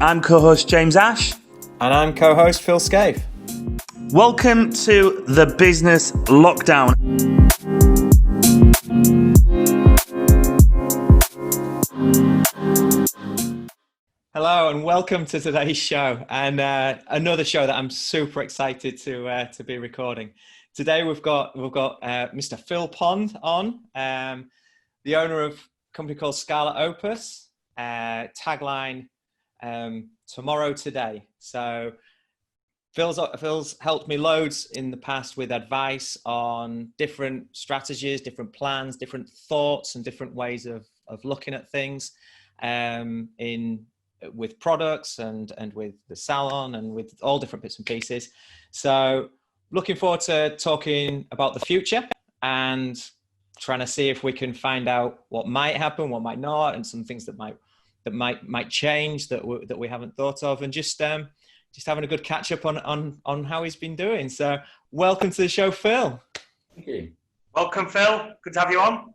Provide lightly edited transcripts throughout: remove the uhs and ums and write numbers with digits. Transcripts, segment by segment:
I'm co-host James Ash. And I'm co-host Phil Scaife. Welcome to the Business Lockdown. Hello and welcome to today's show, and another show that I'm super excited to be recording. Today we've got Mr. Phil Pond on, the owner of a company called Scarlet Opus, tagline tomorrow today. So Phil's helped me loads in the past with advice on different strategies, different plans, different thoughts, and different ways of looking at things with products and with the salon and with all different bits and pieces. So looking forward to talking about the future and trying to see if we can find out what might happen, what might not, and some things that might change that we haven't thought of, and just having a good catch up on how he's been doing. So welcome to the show, Phil. Thank you. Welcome, Phil. Good to have you on.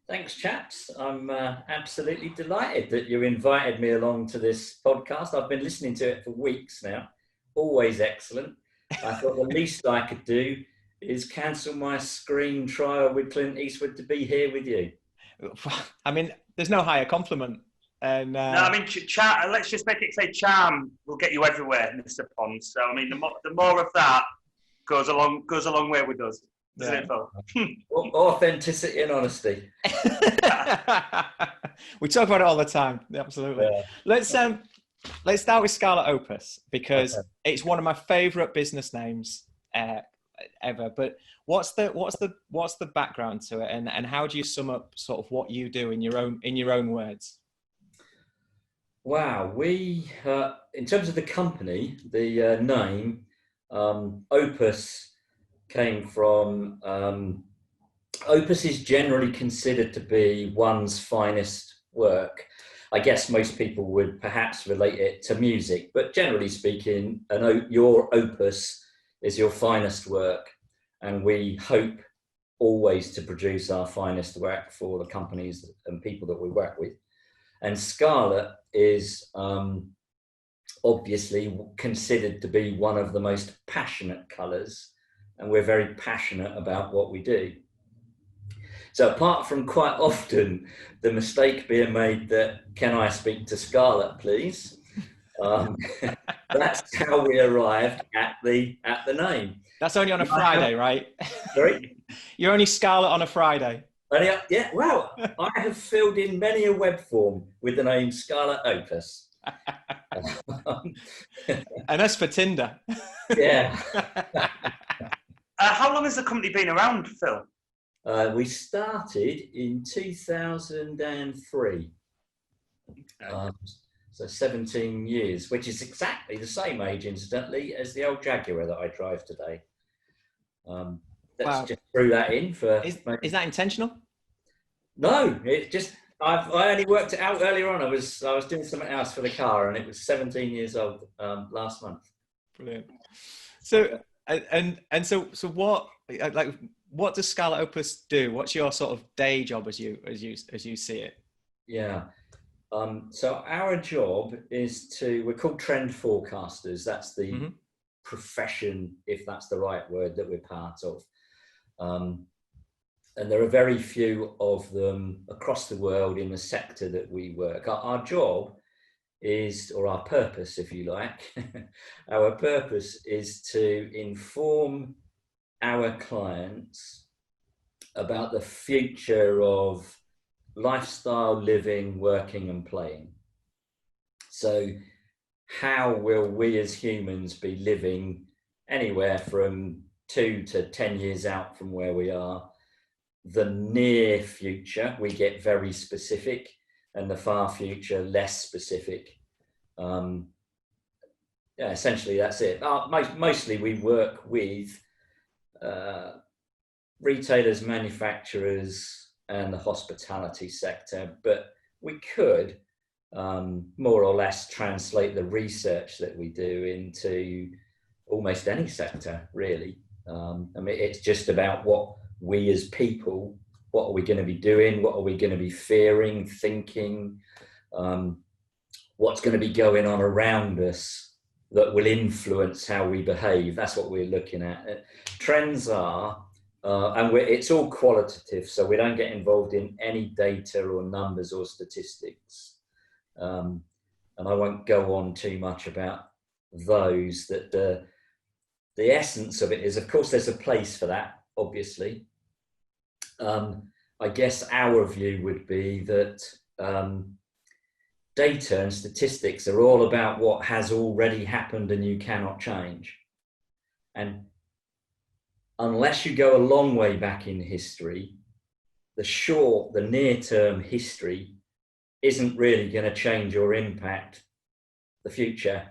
Thanks, chaps. I'm absolutely delighted that you invited me along to this podcast. I've been listening to it for weeks now. Always excellent. I thought the least I could do is cancel my screen trial with Clint Eastwood to be here with you. I mean, there's no higher compliment. And no, I mean, let's just make it say charm will get you everywhere, Mr. Pond. So I mean, the more of that goes a long way with us. Yeah. Authenticity and honesty. We talk about it all the time. Absolutely. Yeah. Let's start with Scarlet Opus, because it's one of my favourite business names ever. But what's the background to it, and how do you sum up sort of what you do in your own words? Wow, we in terms of the company, the name Opus came from Opus is generally considered to be one's finest work. I guess most people would perhaps relate it to music, but generally speaking, your opus is your finest work, and we hope always to produce our finest work for the companies and people that we work with. And Scarlet is obviously considered to be one of the most passionate colours, and we're very passionate about what we do. So apart from quite often the mistake being made that, can I speak to Scarlet, please? That's how we arrived at the name. That's only on a Friday, right? Sorry? You're only Scarlet on a Friday. Yeah, well, I have filled in many a web form with the name Scarlet Opus. And that's for Tinder. Yeah. How long has the company been around, Phil? We started in 2003. So 17 years, which is exactly the same age, incidentally, as the old Jaguar that I drive today. Just threw that in for. Is that intentional? No, it just. I only worked it out earlier on. I was doing something else for the car, and it was 17 years old last month. Brilliant. So so what does Scarlet Opus do? What's your sort of day job as you see it? Yeah. So our job is we're called trend forecasters. That's the profession, if that's the right word, that we're part of. And there are very few of them across the world in the sector that we work. Our job is, or our purpose, if you like, our purpose is to inform our clients about the future of lifestyle, living, working and playing. So how will we as humans be living anywhere from 2 to 10 years out from where we are? The near future, we get very specific, and the far future, less specific. Essentially that's it. Mostly we work with retailers, manufacturers and the hospitality sector, but we could more or less translate the research that we do into almost any sector, really. I mean, it's just about what we as people, what are we going to be doing? What are we going to be fearing, thinking? what's going to be going on around us that will influence how we behave. That's what we're looking at. Trends are, it's all qualitative, so we don't get involved in any data or numbers or statistics. And I won't go on too much about those. That the essence of it is, of course, there's a place for that, obviously. I guess our view would be that data and statistics are all about what has already happened and you cannot change. And unless you go a long way back in history, the near-term history isn't really going to change or impact the future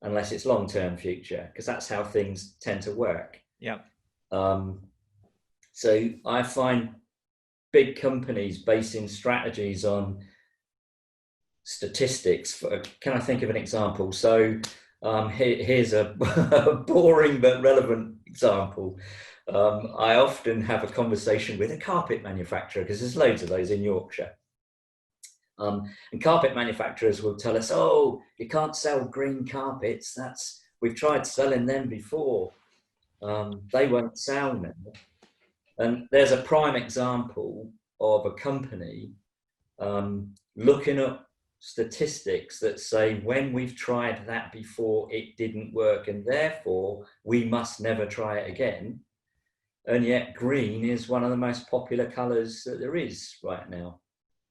unless it's long-term future, because that's how things tend to work. Yeah. So I find big companies basing strategies on statistics. Can I think of an example? So here's a boring but relevant example. I often have a conversation with a carpet manufacturer, because there's loads of those in Yorkshire. And carpet manufacturers will tell us, oh, you can't sell green carpets. We've tried selling them before. They won't sell now. And there's a prime example of a company looking at statistics that say, when we've tried that before, it didn't work, and therefore we must never try it again. And yet green is one of the most popular colours that there is right now,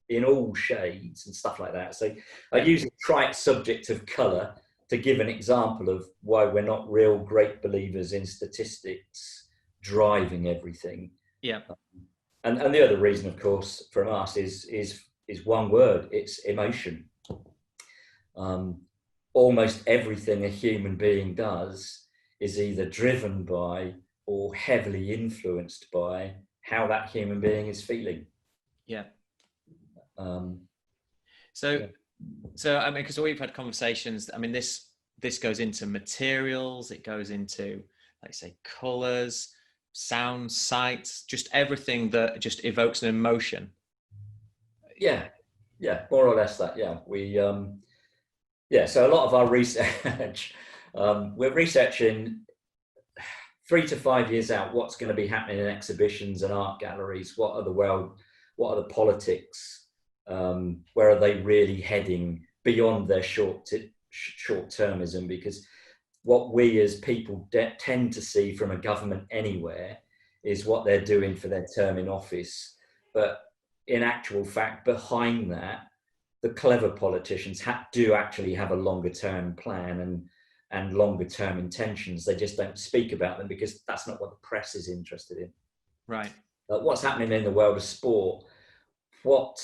in all shades and stuff like that. So I use a trite subject of colour to give an example of why we're not real great believers in statistics driving everything. Yeah. And the other reason, of course, from us is one word: it's emotion. Almost everything a human being does is either driven by or heavily influenced by how that human being is feeling. Yeah. So I mean, because we've had conversations. I mean, this goes into materials. It goes into, like, say, colors, sound, sights, just everything that just evokes an emotion. Yeah, more or less that. Yeah, so a lot of our research, we're researching 3 to 5 years out what's going to be happening in exhibitions and art galleries. What are the politics? Where are they really heading beyond their short-termism? Because what we as people tend to see from a government anywhere is what they're doing for their term in office. But in actual fact, behind that, the clever politicians do actually have a longer term plan and longer term intentions. They just don't speak about them because that's not what the press is interested in. Right. What's happening in the world of sport? What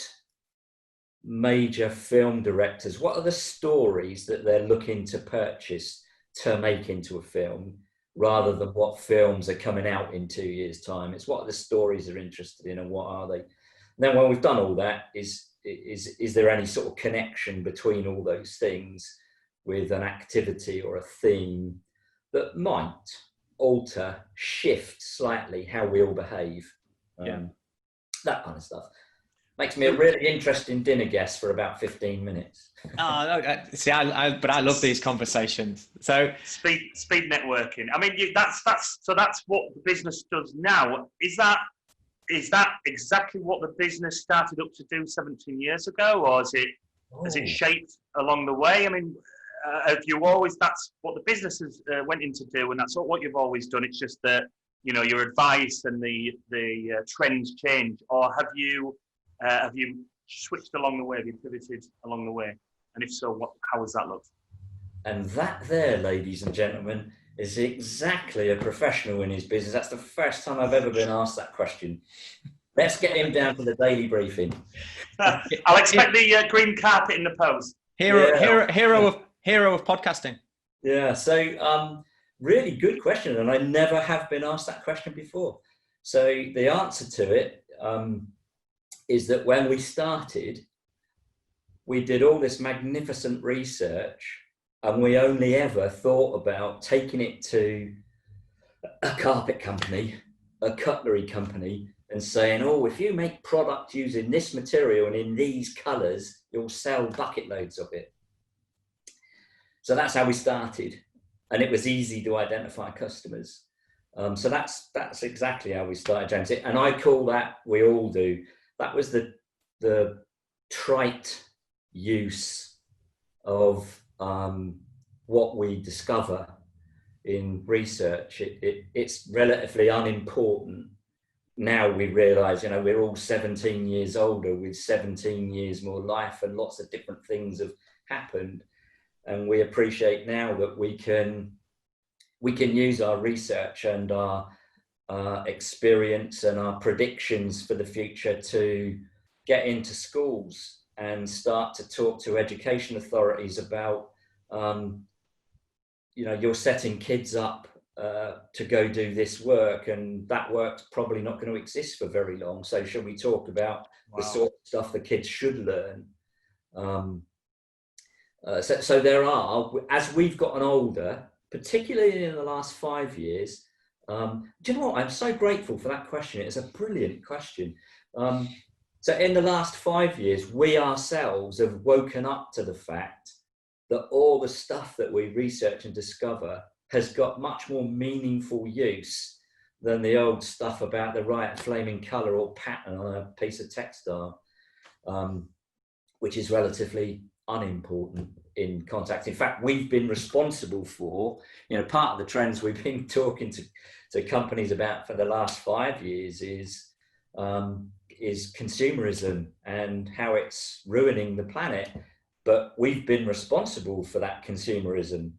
major film directors, what are the stories that they're looking to purchase to make into a film, rather than what films are coming out in 2 years' time? It's what are the stories they're interested in, and what are they? And then when we've done all that, is there any sort of connection between all those things with an activity or a theme that might alter, shift slightly how we all behave? That kind of stuff. Makes me a really interesting dinner guest for about 15 minutes. Oh, no, see, but I love these conversations. So speed networking. I mean, that's what the business does now. Is that exactly what the business started up to do 17 years ago, or has it shaped along the way? I mean, have you always? That's what the businesses went in to do, and that's what you've always done. It's just that, you know, your advice and the trends change, or have you switched along the way? Have you pivoted along the way? And if so, how has that looked? And that there, ladies and gentlemen, is exactly a professional in his business. That's the first time I've ever been asked that question. Let's get him down to the daily briefing. I'll expect the green carpet in the post. Hero of podcasting. Yeah, so really good question, and I never have been asked that question before. So the answer to it is that when we started, we did all this magnificent research, and we only ever thought about taking it to a carpet company, a cutlery company, and saying, oh, if you make product using this material and in these colours, you'll sell bucket loads of it. So that's how we started, and it was easy to identify customers. So that's exactly how we started, James. And I call that, we all do, that was the trite use of what we discover in research. It's relatively unimportant. Now we realise, we're all 17 years older with 17 years more life, and lots of different things have happened. And we appreciate now that we can use our research and our experience and our predictions for the future to get into schools and start to talk to education authorities about, you're setting kids up to go do this work, and that work's probably not going to exist for very long. So should we talk about the sort of stuff the kids should learn? So there are, as we've gotten older, particularly in the last 5 years, do you know what? I'm so grateful for that question. It's a brilliant question. So in the last 5 years, we ourselves have woken up to the fact that all the stuff that we research and discover has got much more meaningful use than the old stuff about the right flaming colour or pattern on a piece of textile, which is relatively unimportant in contact. In fact, we've been responsible for, part of the trends we've been talking to companies about for the last 5 years is consumerism and how it's ruining the planet. But we've been responsible for that consumerism.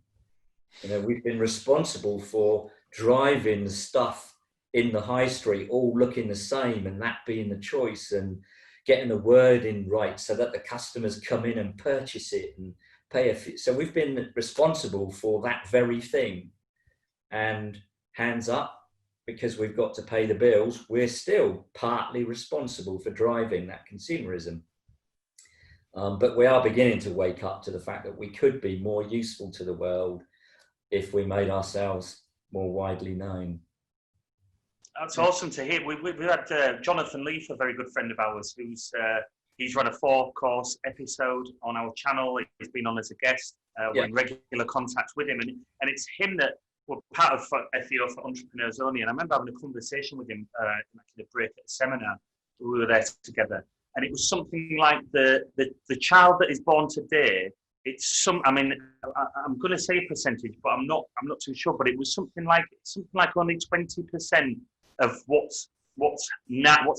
We've been responsible for driving stuff in the high street all looking the same, and that being the choice, and getting the wording right so that the customers come in and purchase it and pay a fee. So we've been responsible for that very thing. And hands up, because we've got to pay the bills, we're still partly responsible for driving that consumerism. But we are beginning to wake up to the fact that we could be more useful to the world if we made ourselves more widely known. That's awesome to hear. We had Jonathan Leaf, a very good friend of ours, he's run a 4-course episode on our channel. He's been on as a guest. We're in regular contact with him, and it's him that we're part of FEO for Entrepreneurs Only. And I remember having a conversation with him in a break at a seminar. We were there together, and it was something like the child that is born today. I'm going to say a percentage, but I'm not too sure. But it was something like only 20% of what's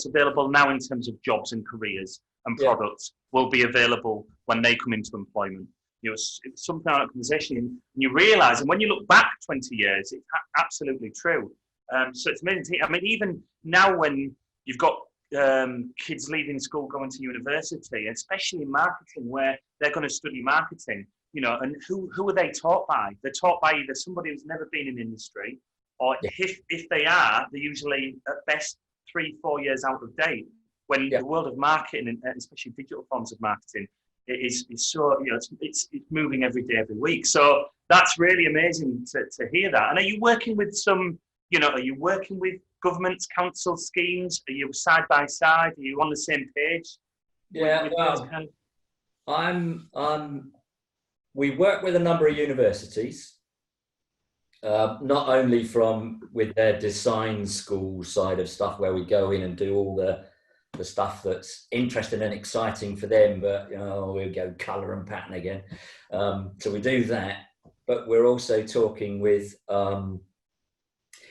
available now in terms of jobs and careers and products will be available when they come into employment. It's something like that conversation, and you realise, and when you look back 20 years, it's absolutely true. So it's amazing. I mean, even now when you've got kids leaving school going to university, especially in marketing, where they're going to study marketing, and who are they taught by? They're taught by either somebody who's never been in industry, or if they are, they're usually at best 3-4 years out of date. When the world of marketing, and especially digital forms of marketing, is so, it's moving every day, every week. So that's really amazing to hear that. And are you working with are you working with governments, council schemes? Are you side by side? Are you on the same page? We work with a number of universities, not only with their design school side of stuff, where we go in and do all the stuff that's interesting and exciting for them, but we'll go colour and pattern again. So we do that, but we're also talking with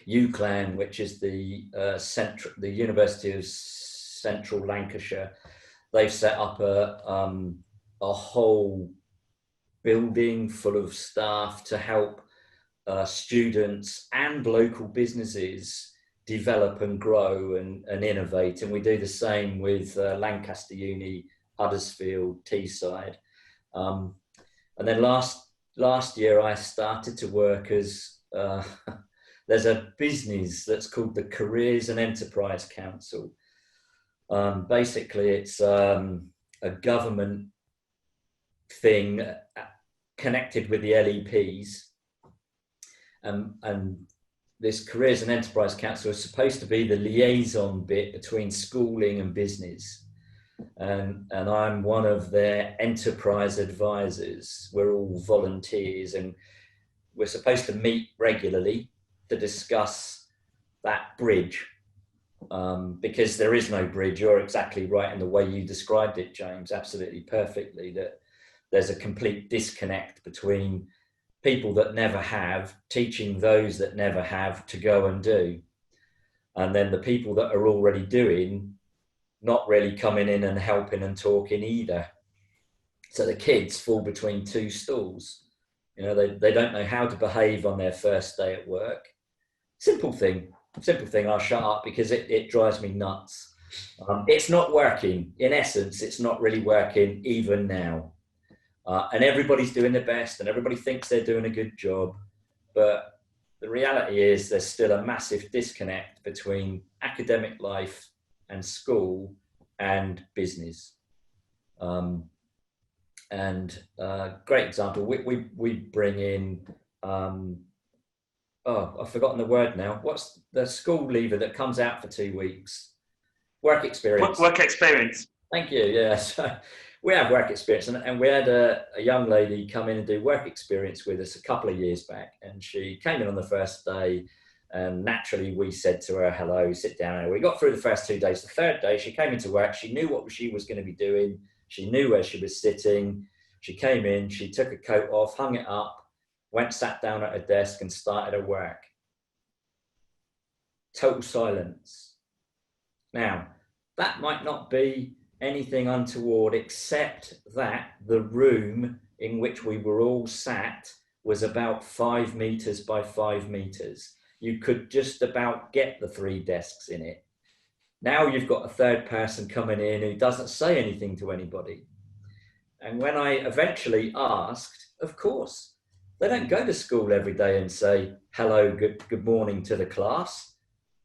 UCLan, which is the University of Central Lancashire. They've set up a whole building full of staff to help students and local businesses develop and grow and innovate. And we do the same with Lancaster Uni, Huddersfield, Teesside. And then last year I started to work as there's a business that's called the Careers and Enterprise Council. Basically, it's a government thing connected with the LEPs. And this Careers and Enterprise Council is supposed to be the liaison bit between schooling and business. and I'm one of their enterprise advisors. We're all volunteers, and we're supposed to meet regularly to discuss that bridge, because there is no bridge. You're exactly right in the way you described it, James, absolutely perfectly, that there's a complete disconnect between people that never have teaching those that never have to go and do, and then the people that are already doing not really coming in and helping and talking either. So the kids fall between two stools. You know, they don't know how to behave on their first day at work. Simple thing, I'll shut up because it drives me nuts. It's not working. In essence, it's not really working even now. And everybody's doing their best and everybody thinks they're doing a good job. But the reality is there's still a massive disconnect between academic life and school and business. Great example, we bring in, I've forgotten the word now. What's the school leaver that comes out for 2 weeks? Work experience. Work experience. Thank you. Yeah. So we have work experience, and we had a young lady come in and do work experience with us a couple of years back, and she came in on the first day, and naturally we said to her, hello, sit down. And we got through the first 2 days. The third day she came into work. She knew what she was going to be doing. She knew where she was sitting. She came in, she took her coat off, hung it up, went, sat down at her desk and started her work. Total silence. Now, that might not be anything untoward, except that the room in which we were all sat was about 5 meters by 5 meters. You could just about get the 3 desks in it. Now you've got a third person coming in who doesn't say anything to anybody. And when I eventually asked, of course, they don't go to school every day and say, hello, good morning to the class.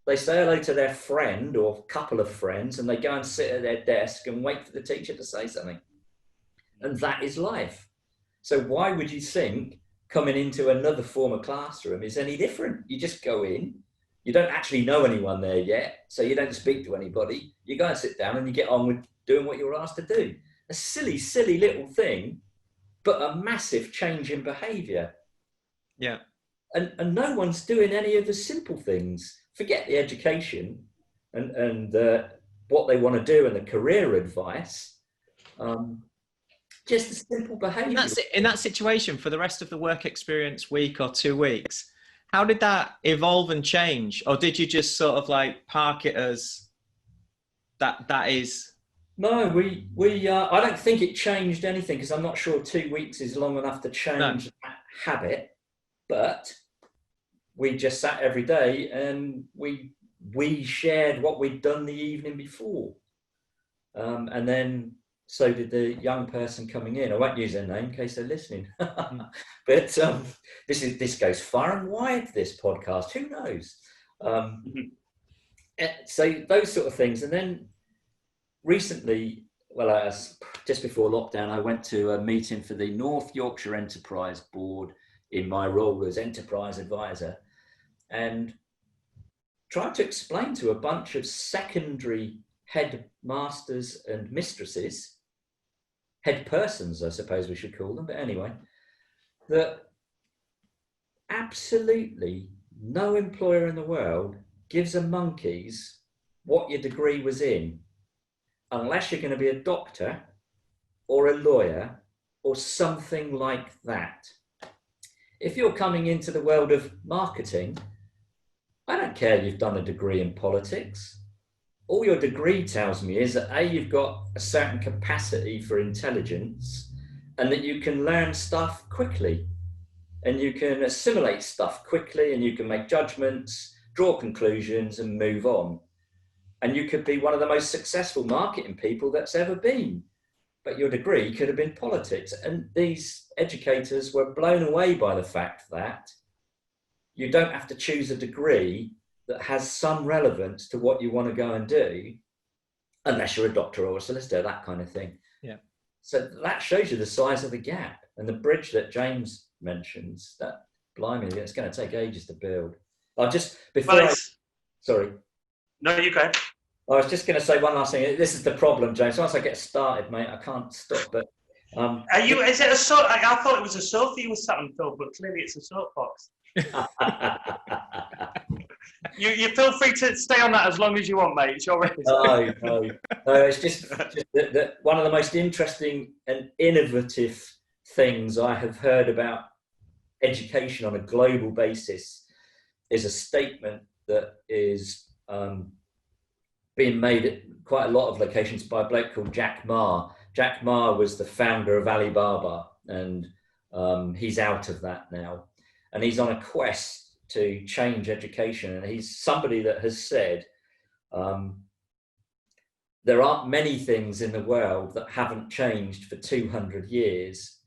They say hello to their friend or couple of friends, and they go and sit at their desk and wait for the teacher to say something. And that is life. So why would you think coming into another form of classroom is any different? You just go in, you don't actually know anyone there yet, so you don't speak to anybody. You go and sit down and you get on with doing what you're asked to do. A silly, silly little thing, but a massive change in behaviour. Yeah. And no one's doing any of the simple things. Forget the education and what they want to do and the career advice. Just a simple behaviour. In that situation, for the rest of the work experience week or 2 weeks, how did that evolve and change? Or did you just sort of like park it as that is... No, I don't think it changed anything, because I'm not sure 2 weeks is long enough to change that habit. But we just sat every day and we shared what we'd done the evening before. And then so did the young person coming in. I won't use their name in case they're listening. But this goes far and wide, this podcast. Who knows? So those sort of things. And then recently, just before lockdown, I went to a meeting for the North Yorkshire Enterprise Board in my role as enterprise advisor, and tried to explain to a bunch of secondary headmasters and mistresses, head persons, I suppose we should call them, but anyway, that absolutely no employer in the world gives a monkey's what your degree was in, unless you're going to be a doctor or a lawyer or something like that. If you're coming into the world of marketing, I don't care you've done a degree in politics. All your degree tells me is that A, you've got a certain capacity for intelligence, and that you can learn stuff quickly, and you can assimilate stuff quickly, and you can make judgments, draw conclusions, and move on. And you could be one of the most successful marketing people that's ever been. But your degree could have been politics. And these educators were blown away by the fact that you don't have to choose a degree that has some relevance to what you want to go and do, unless you're a doctor or a solicitor, that kind of thing. Yeah. So that shows you the size of the gap, and the bridge that James mentions, that blimey, it's going to take ages to build. Sorry. No, you go ahead. I was just going to say one last thing. This is the problem, James. Once I get started, mate, I can't stop. But Are you? Is it a soap? I thought it was a sofa you were sat on, Phil, but clearly it's a soapbox. You feel free to stay on that as long as you want, mate. It's your race. No. It's just that one of the most interesting and innovative things I have heard about education on a global basis is a statement that is being made at quite a lot of locations by a bloke called Jack Ma. Jack Ma was the founder of Alibaba, and he's out of that now. And he's on a quest to change education. And he's somebody that has said, there aren't many things in the world that haven't changed for 200 years,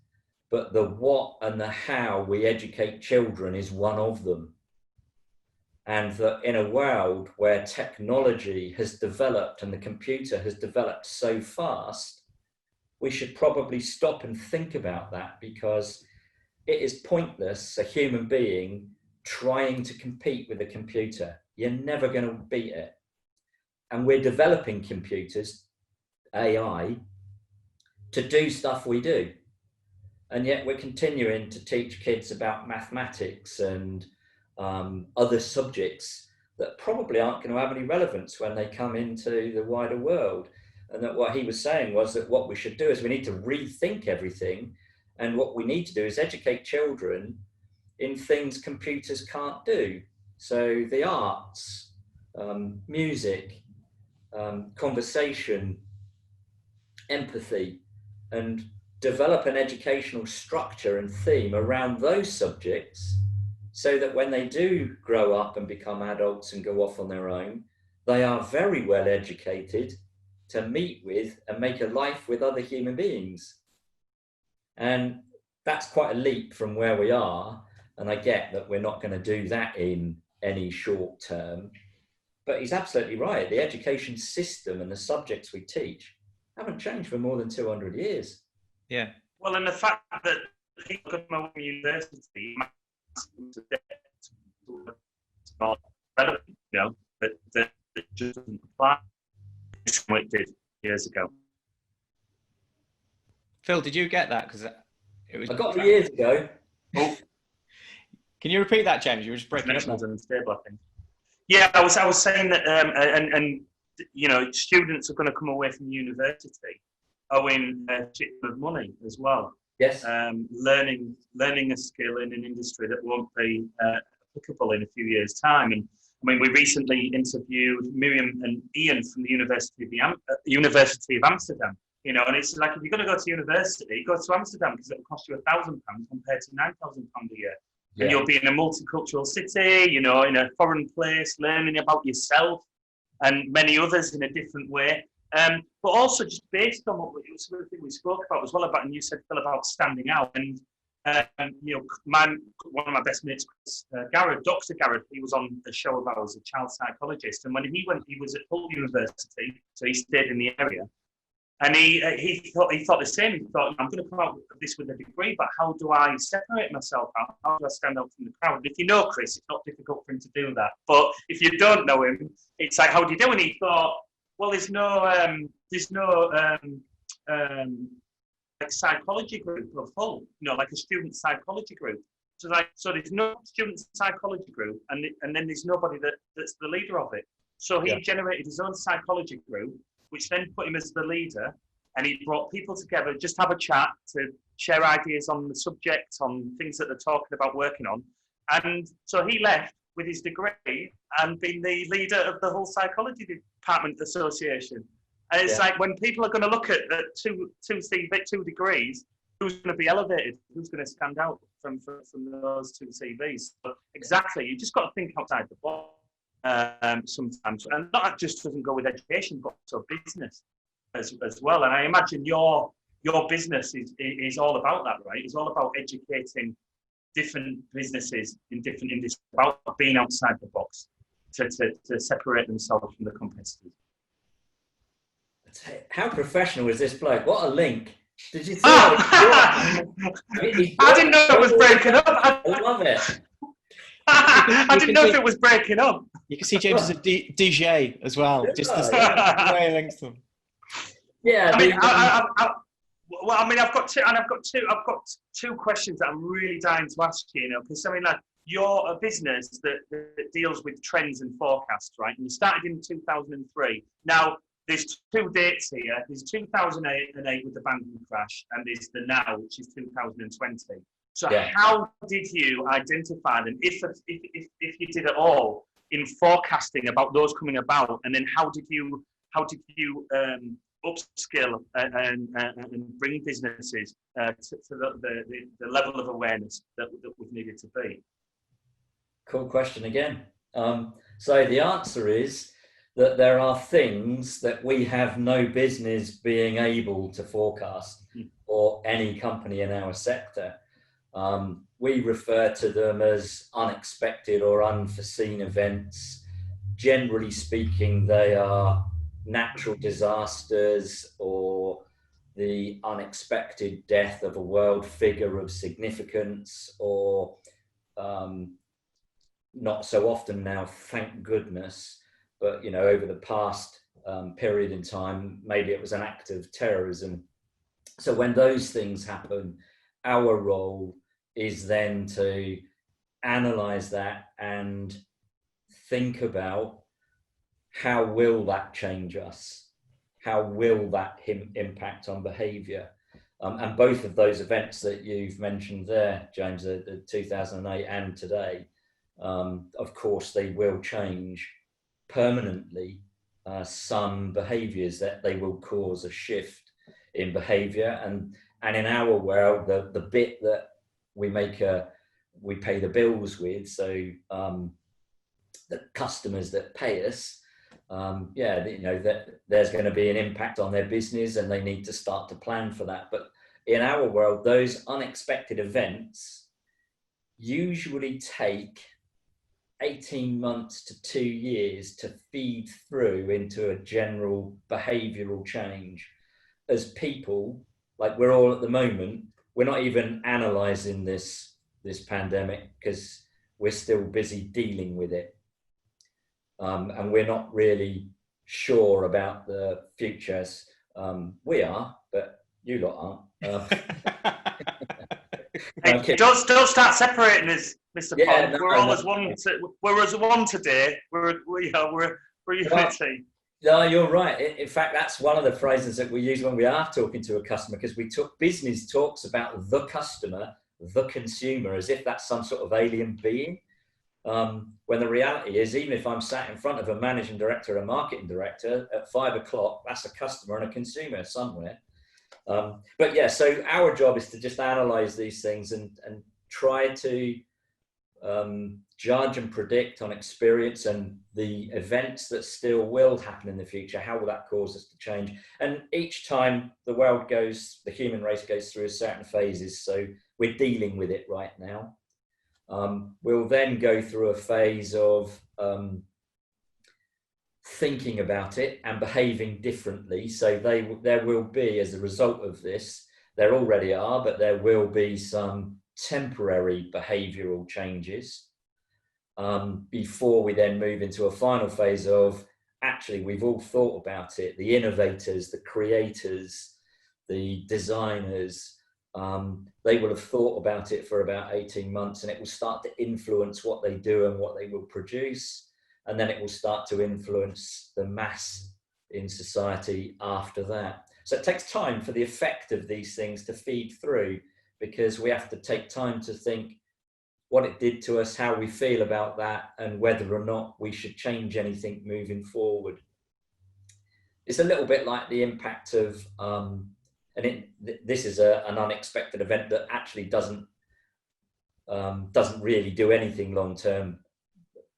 but the what and the how we educate children is one of them. And that in a world where technology has developed and the computer has developed so fast, we should probably stop and think about that, because it is pointless, a human being trying to compete with a computer. You're never going to beat it. And we're developing computers, AI, to do stuff we do. And yet we're continuing to teach kids about mathematics and other subjects that probably aren't going to have any relevance when they come into the wider world. And that what he was saying was that what we should do is we need to rethink everything. And what we need to do is educate children in things computers can't do. So the arts, music, conversation, empathy, and develop an educational structure and theme around those subjects, so that when they do grow up and become adults and go off on their own, they are very well educated to meet with and make a life with other human beings. And that's quite a leap from where we are. And I get that we're not going to do that in any short term. But he's absolutely right. The education system and the subjects we teach haven't changed for more than 200 years. Yeah. Well, and the fact that people come out of university, it's not relevant, that it just doesn't apply. It's what it did years ago. Phil, did you get that? Because it was. I got it years ago. Oh. Can you repeat that, James? You were just breaking up. Unstable, I think. Yeah, I was saying that, and students are going to come away from university owing a shit ton of money as well. Yes. Learning a skill in an industry that won't be applicable in a few years' time. And I mean, we recently interviewed Miriam and Ian from the University of Amsterdam. And it's like, if you're going to go to university, go to Amsterdam, because it'll cost you £1,000 compared to £9,000 a year. Yeah. And you'll be in a multicultural city, in a foreign place, learning about yourself and many others in a different way. But also just based on what we spoke about as well, and you said, Phil, about standing out. And one of my best mates, Garrett, Dr. Garrett, he was on a show about as a child psychologist. And when he went, he was at Hull University, so he stayed in the area. And he thought the same. He thought, I'm going to come out of this with a degree, but how do I separate myself out? How do I stand out from the crowd? And if you know Chris, it's not difficult for him to do that. But if you don't know him, it's like, how do you do? And he thought, well, there's no like psychology group of Hull, like a student psychology group. So there's no student psychology group, and then there's nobody that's the leader of it. So he generated his own psychology group, which then put him as the leader, and he brought people together, just have a chat to share ideas on the subject, on things that they're talking about working on. And so he left with his degree and been the leader of the whole psychology department association. And it's like, when people are going to look at two degrees, who's going to be elevated? Who's going to stand out from those two CVs? So exactly, you just got to think outside the box. Sometimes, and that just doesn't go with education, but also business as well. And I imagine your business is all about that, right? It's all about educating different businesses in different industries about being outside the box to separate themselves from the competitors. How professional is this bloke? What a link! Did you see? I didn't know it was breaking up. I love it. I didn't know if it was breaking up. You can see James as a DJ as well, just the way he links them. Yeah, I've got two questions that I'm really dying to ask you. Because I mean, like, you're a business that deals with trends and forecasts, right? And you started in 2003. Now, there's two dates here. There's 2008 with the banking crash, and there's the now, which is 2020. So, how did you identify them, if you did at all, in forecasting about those coming about, and then how did you upskill and bring businesses to the level of awareness that we've needed to be? Cool question again. So the answer is that there are things that we have no business being able to forecast, or any company in our sector. We refer to them as unexpected or unforeseen events. Generally speaking, they are natural disasters or the unexpected death of a world figure of significance, or not so often now, thank goodness, but over the past period in time, maybe it was an act of terrorism. So when those things happen, our role is then to analyze that and think about, how will that change us? How will that impact on behavior? And both of those events that you've mentioned there, James, the 2008 and today, of course, they will change permanently some behaviors, that they will cause a shift in behavior. And in our world, the bit that we pay the bills with, so the customers that pay us, that there's going to be an impact on their business, and they need to start to plan for that. But in our world, those unexpected events usually take 18 months to 2 years to feed through into a general behavioral change. As people, like we're all at the moment, we're not even analysing this pandemic, because we're still busy dealing with it. And we're not really sure about the futures. We are, but you lot aren't. Hey, don't start separating us, Mr. Pond. We're all as one. We're as one today. We're unity. No, you're right. In fact, that's one of the phrases that we use when we are talking to a customer, because business talks about the customer, the consumer, as if that's some sort of alien being. When the reality is, even if I'm sat in front of a managing director, a marketing director at 5 o'clock, that's a customer and a consumer somewhere. But yeah, so our job is to just analyze these things and try to judge and predict on experience and the events that still will happen in the future. How will that cause us to change? And each time the human race goes through certain phases. So we're dealing with it right now. We'll then go through a phase of thinking about it and behaving differently. So there will be, as a result of this, there already are, but there will be some temporary behavioral changes before we then move into a final phase of, actually, we've all thought about it. The innovators, the creators, the designers, they will have thought about it for about 18 months, and it will start to influence what they do and what they will produce. And then it will start to influence the mass in society after that. So it takes time for the effect of these things to feed through, because we have to take time to think what it did to us, how we feel about that, and whether or not we should change anything moving forward. It's a little bit like the impact of, this is an unexpected event that actually doesn't really do anything long term.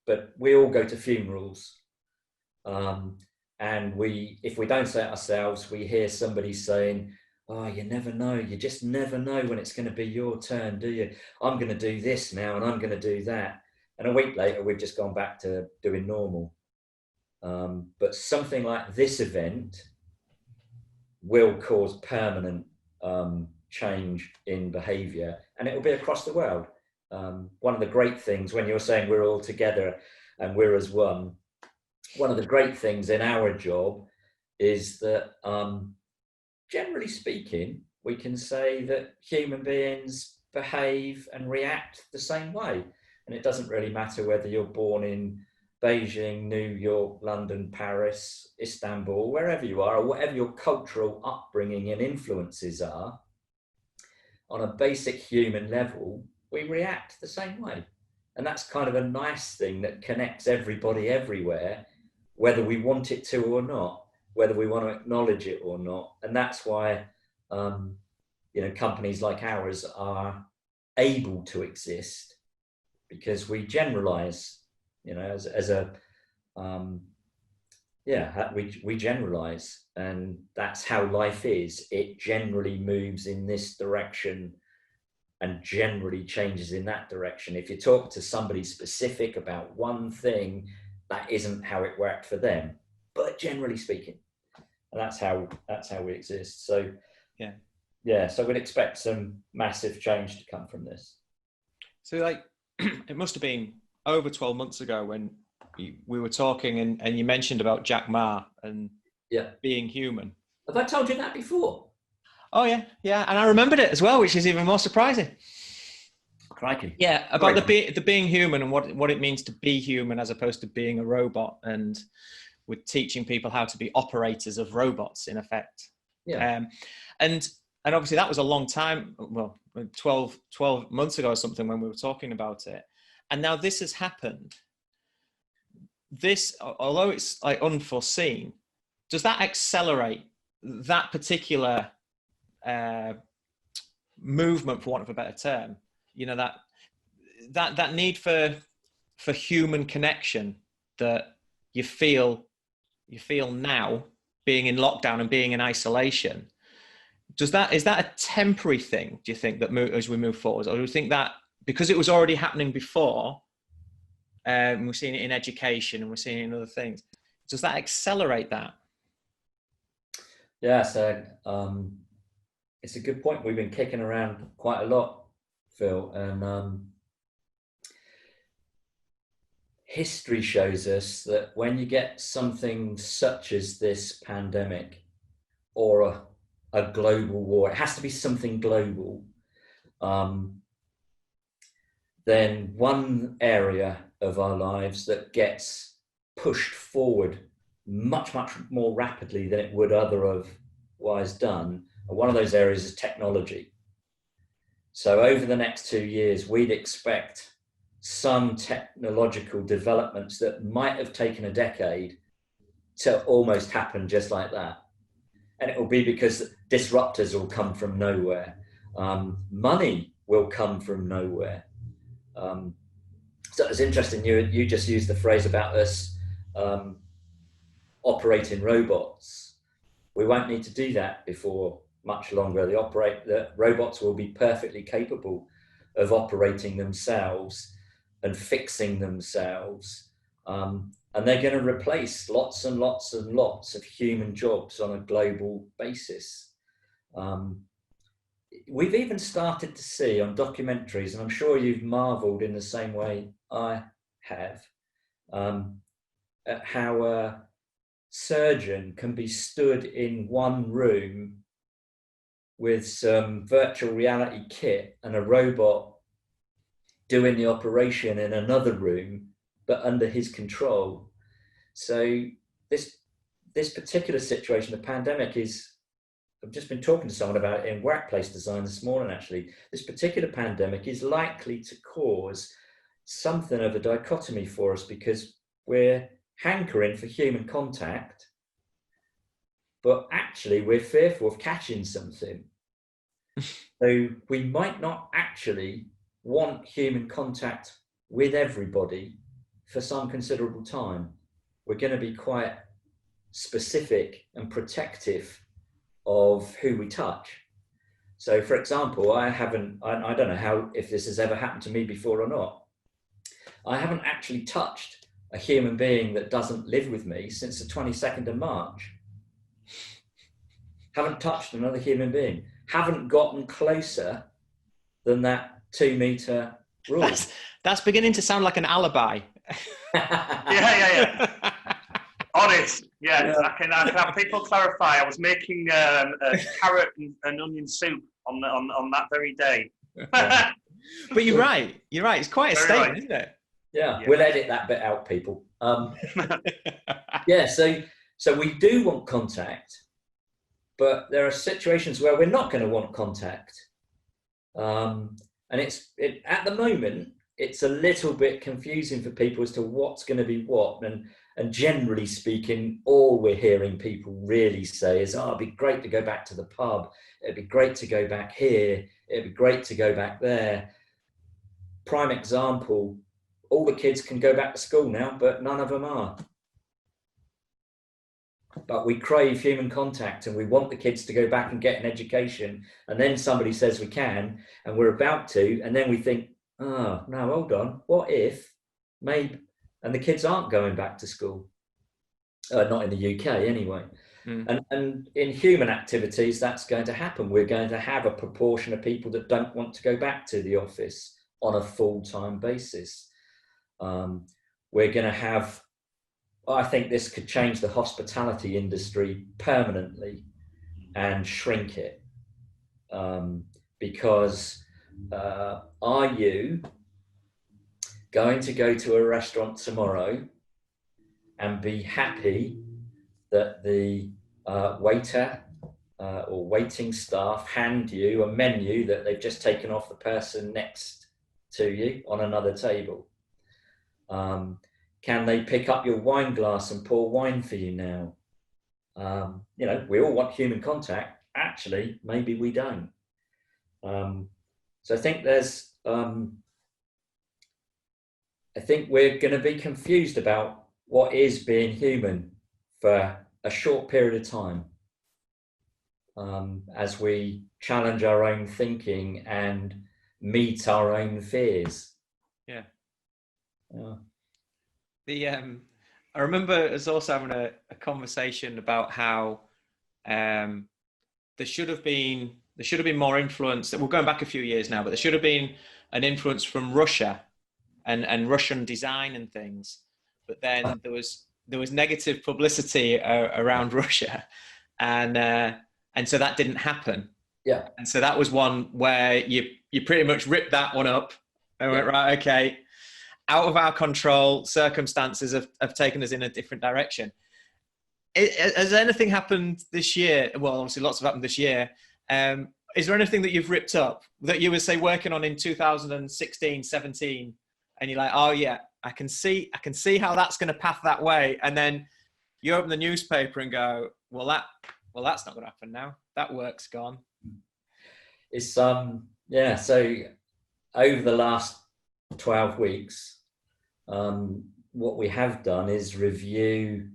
But we all go to funerals, and if we don't say it ourselves, we hear somebody saying, "Oh, you never know. You just never know when it's going to be your turn, do you? I'm going to do this now, and I'm going to do that." And a week later, we've just gone back to doing normal. But something like this event will cause permanent change in behaviour, and it will be across the world. one of the great things when you're saying we're all together and we're as one of the great things in our job is that, generally speaking, we can say that human beings behave and react the same way. And it doesn't really matter whether you're born in Beijing, New York, London, Paris, Istanbul, wherever you are, or whatever your cultural upbringing and influences are. On a basic human level, we react the same way. And that's kind of a nice thing that connects everybody everywhere, whether we want it to or not, whether we want to acknowledge it or not. And that's why, companies like ours are able to exist, because we generalize, we generalize, and that's how life is. It generally moves in this direction and generally changes in that direction. If you talk to somebody specific about one thing, that isn't how it worked for them, but generally speaking, and that's how we exist. So so we'd expect some massive change to come from this. So it must have been over 12 months ago when we were talking and you mentioned about Jack Ma and being human. Have I told you that before? Oh yeah, and I remembered it as well, which is even more surprising. Crikey. Yeah, about the being human and what it means to be human as opposed to being a robot, and with teaching people how to be operators of robots in effect. Yeah. And obviously that was a long time, well, 12 months ago or something when we were talking about it. And now this has happened. This, although it's unforeseen, does that accelerate that particular movement, for want of a better term? That need for human connection that you feel now, being in lockdown and being in isolation. Is that a temporary thing, do you think, that as we move forward? Or do you think that because it was already happening before, and we're seeing it in education and we're seeing it in other things, does that accelerate that? Yeah, so it's a good point. We've been kicking around quite a lot, Phil, and history shows us that when you get something such as this pandemic or a global war, it has to be something global, then one area of our lives that gets pushed forward much, much more rapidly than it would otherwise done, and one of those areas is technology. So over the next 2 years, we'd expect some technological developments that might have taken a decade to almost happen just like that. And it will be because disruptors will come from nowhere. Money will come from nowhere. So it's interesting, you just used the phrase about us operating robots. We won't need to do that before much longer. The robots will be perfectly capable of operating themselves and fixing themselves. And they're going to replace lots and lots and lots of human jobs on a global basis. We've even started to see on documentaries, and I'm sure you've marveled in the same way I have, at how a surgeon can be stood in one room with some virtual reality kit and a robot doing the operation in another room, but under his control. So this particular situation, the pandemic, I've just been talking to someone about it in workplace design this morning, actually. This particular pandemic is likely to cause something of a dichotomy for us, because we're hankering for human contact, but actually we're fearful of catching something. So we might not actually want human contact with everybody for some considerable time. We're going to be quite specific and protective of who we touch. So, for example, I don't know if this has ever happened to me before or not. I haven't actually touched a human being that doesn't live with me since the 22nd of March. Haven't touched another human being. Haven't gotten closer than that 2 meter rules. That's beginning to sound like an alibi. Yeah. Honest, yeah. I can have people clarify. I was making a carrot and onion soup on that very day. Yeah. But you're right. It's quite a Very statement, right. isn't it? Yeah, we'll edit that bit out, people. Yeah, so we do want contact, but there are situations where we're not going to want contact. And at the moment, it's a little bit confusing for people as to what's going to be what. And generally speaking, all we're hearing people really say is, oh, it'd be great to go back to the pub. It'd be great to go back here. It'd be great to go back there. Prime example, all the kids can go back to school now, but none of them are. But we crave human contact and we want the kids to go back and get an education. And then somebody says we can, and we're about to, and then we think, oh, no, hold on. What if, maybe, and the kids aren't going back to school? Not in the UK anyway. And in human activities, that's going to happen. We're going to have a proportion of people that don't want to go back to the office on a full-time basis. We're going to have, I think this could change the hospitality industry permanently and shrink it. Because are you going to go to a restaurant tomorrow and be happy that the waiter or waiting staff hand you a menu that they've just taken off the person next to you on another table? Can they pick up your wine glass and pour wine for you now? We all want human contact. Actually, maybe we don't. So I think I think we're going to be confused about what is being human for a short period of time, as we challenge our own thinking and meet our own fears. Yeah. I remember us also having a conversation about how there should have been more influence. We're going back a few years now, but there should have been an influence from Russia and Russian design and things. But then there was negative publicity around Russia, and so that didn't happen. Yeah. And so that was one where you pretty much ripped that one up and went, right, okay, out of our control, circumstances have taken us in a different direction. Has anything happened this year? Well, obviously lots have happened this year. Is there anything that you've ripped up that you were, say, working on in 2016, 17, and you're like, oh yeah, I can see how that's going to path that way, and then you open the newspaper and go, well, that's not going to happen now. That work's gone. It's yeah. So over the last 12 weeks, what we have done is review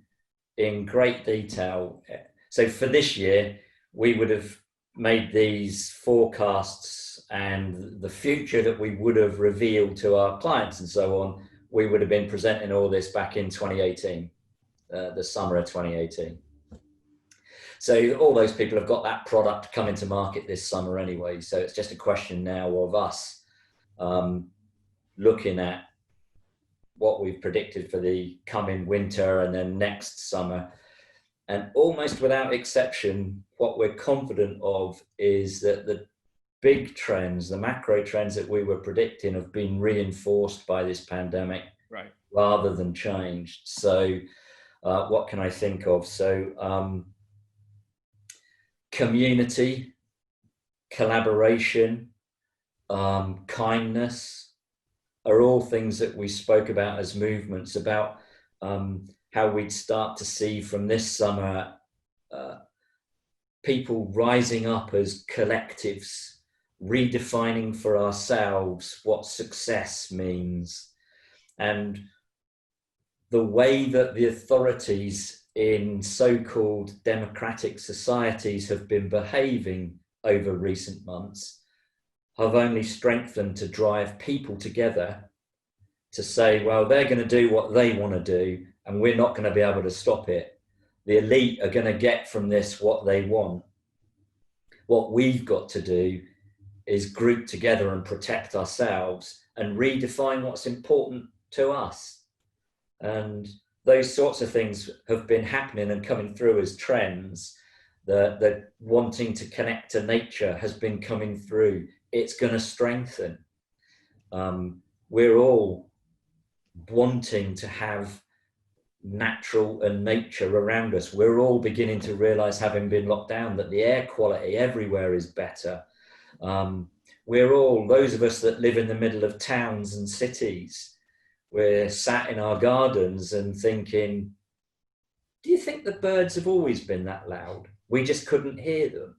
in great detail. So for this year, we would have made these forecasts and the future that we would have revealed to our clients and so on. We would have been presenting all this back in 2018, the summer of 2018. So all those people have got that product coming to market this summer anyway. So it's just a question now of us looking at what we've predicted for the coming winter and then next summer. And almost without exception, what we're confident of is that the big trends, the macro trends that we were predicting, have been reinforced by this pandemic, right, rather than changed. So what can I think of? So community, collaboration, kindness are all things that we spoke about as movements, about how we'd start to see from this summer people rising up as collectives, redefining for ourselves what success means, and the way that the authorities in so-called democratic societies have been behaving over recent months have only strengthened to drive people together to say, well, they're going to do what they want to do and we're not going to be able to stop it. The elite are going to get from this what they want. What we've got to do is group together and protect ourselves and redefine what's important to us. And those sorts of things have been happening and coming through as trends. The wanting to connect to nature has been coming through. It's going to strengthen. We're all wanting to have natural and nature around us. We're all beginning to realize, having been locked down, that the air quality everywhere is better. We're all, those of us that live in the middle of towns and cities, we're sat in our gardens and thinking, do you think the birds have always been that loud? We just couldn't hear them.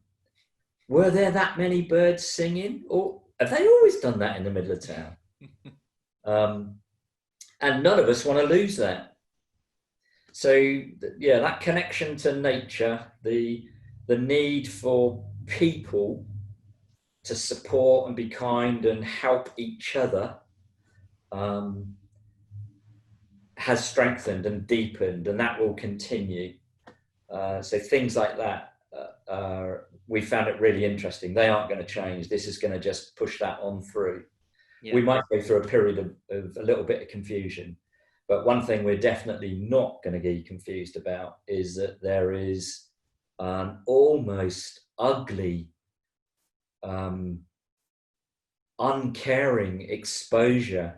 Were there that many birds singing? Or have they always done that in the middle of town? And none of us want to lose that. So yeah, that connection to nature, the need for people to support and be kind and help each other has strengthened and deepened, and that will continue. So things like that, we found it really interesting. They aren't going to change. This is going to just push that on through. Yeah. We might go through a period of a little bit of confusion, but one thing we're definitely not going to get confused about is that there is an almost ugly, uncaring exposure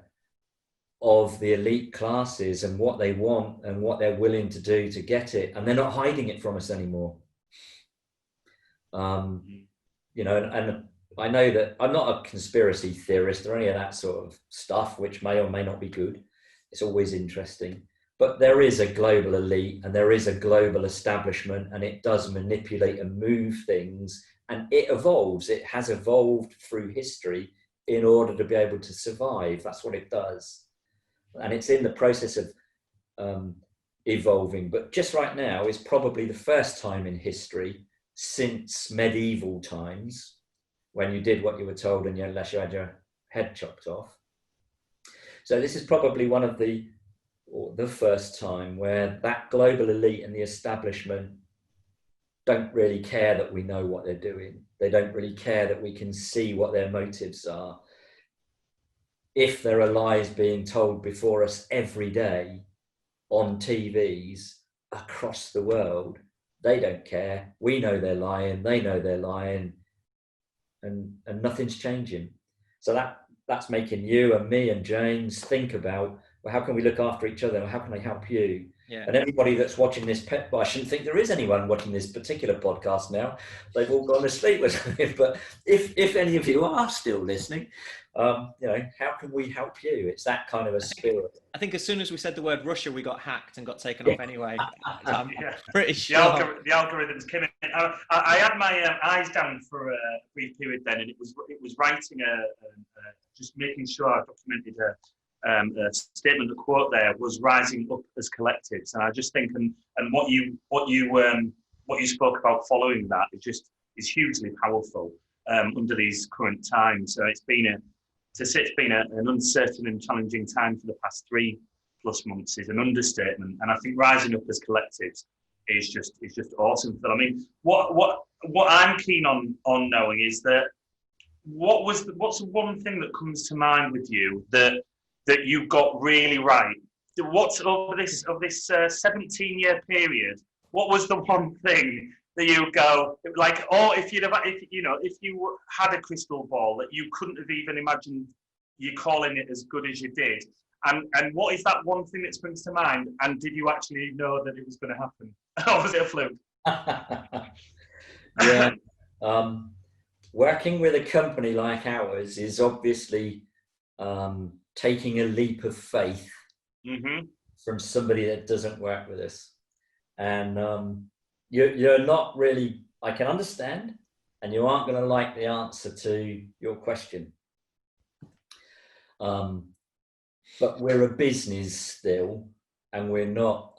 of the elite classes and what they want and what they're willing to do to get it, and they're not hiding it from us anymore. You know, and I know that I'm not a conspiracy theorist or any of that sort of stuff, which may or may not be good. It's always interesting, but there is a global elite and there is a global establishment, and it does manipulate and move things, and it evolves. It has evolved through history in order to be able to survive. That's what it does. And it's in the process of evolving. But just right now is probably the first time in history since medieval times, when you did what you were told and unless you had your head chopped off. So this is probably one of the first time where that global elite and the establishment don't really care that we know what they're doing. They don't really care that we can see what their motives are. If there are lies being told before us every day on TVs across the world, they don't care. We know they're lying, they know they're lying, and nothing's changing. So that's making you and me and James think about, well, how can we look after each other? How can I help you? Yeah. And everybody that's watching this, well, I shouldn't think there is anyone watching this particular podcast now. They've all gone to sleep with it. But if any of you are still listening, you know, how can we help you? It's that kind of a spirit. I think as soon as we said the word Russia, we got hacked and got taken off anyway. So I'm pretty sure. The algorithms came in. I had my eyes down for a brief period then, and it was writing just making sure I documented a statement, a quote there was rising up as collectives, and I just think and what you spoke about following that is hugely powerful under these current times. So it's been an uncertain and challenging time for the past 3+ months is an understatement, and I think rising up as collectives is just awesome, Phil. I mean, what I'm keen on knowing is that what's the one thing that comes to mind with you that you got really right? What's over this 17-year period? What was the one thing that you go like, oh, if you had a crystal ball that you couldn't have even imagined you calling it as good as you did, and what is that one thing that springs to mind? And did you actually know that it was going to happen, or was it a fluke? Yeah, working with a company like ours is obviously taking a leap of faith from somebody that doesn't work with us, and you're not really, I can understand, and you aren't going to like the answer to your question. But we're a business still, and we're not,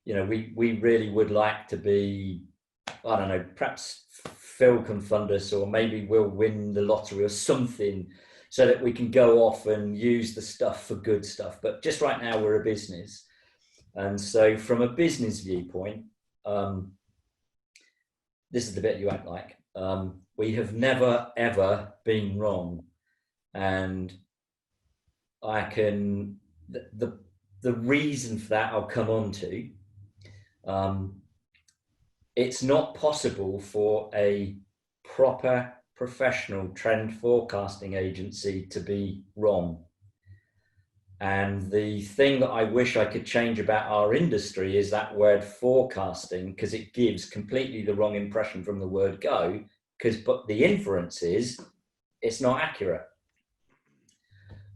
we really would like to be, I don't know, perhaps Phil can fund us, or maybe we'll win the lottery or something so that we can go off and use the stuff for good stuff. But just right now, we're a business. And so from a business viewpoint, this is the bit you act like. We have never, ever been wrong. and I can the reason for that I'll come on to. It's not possible for a proper professional trend forecasting agency to be wrong. And the thing that I wish I could change about our industry is that word forecasting, because it gives completely the wrong impression from the word go, but the inference is it's not accurate.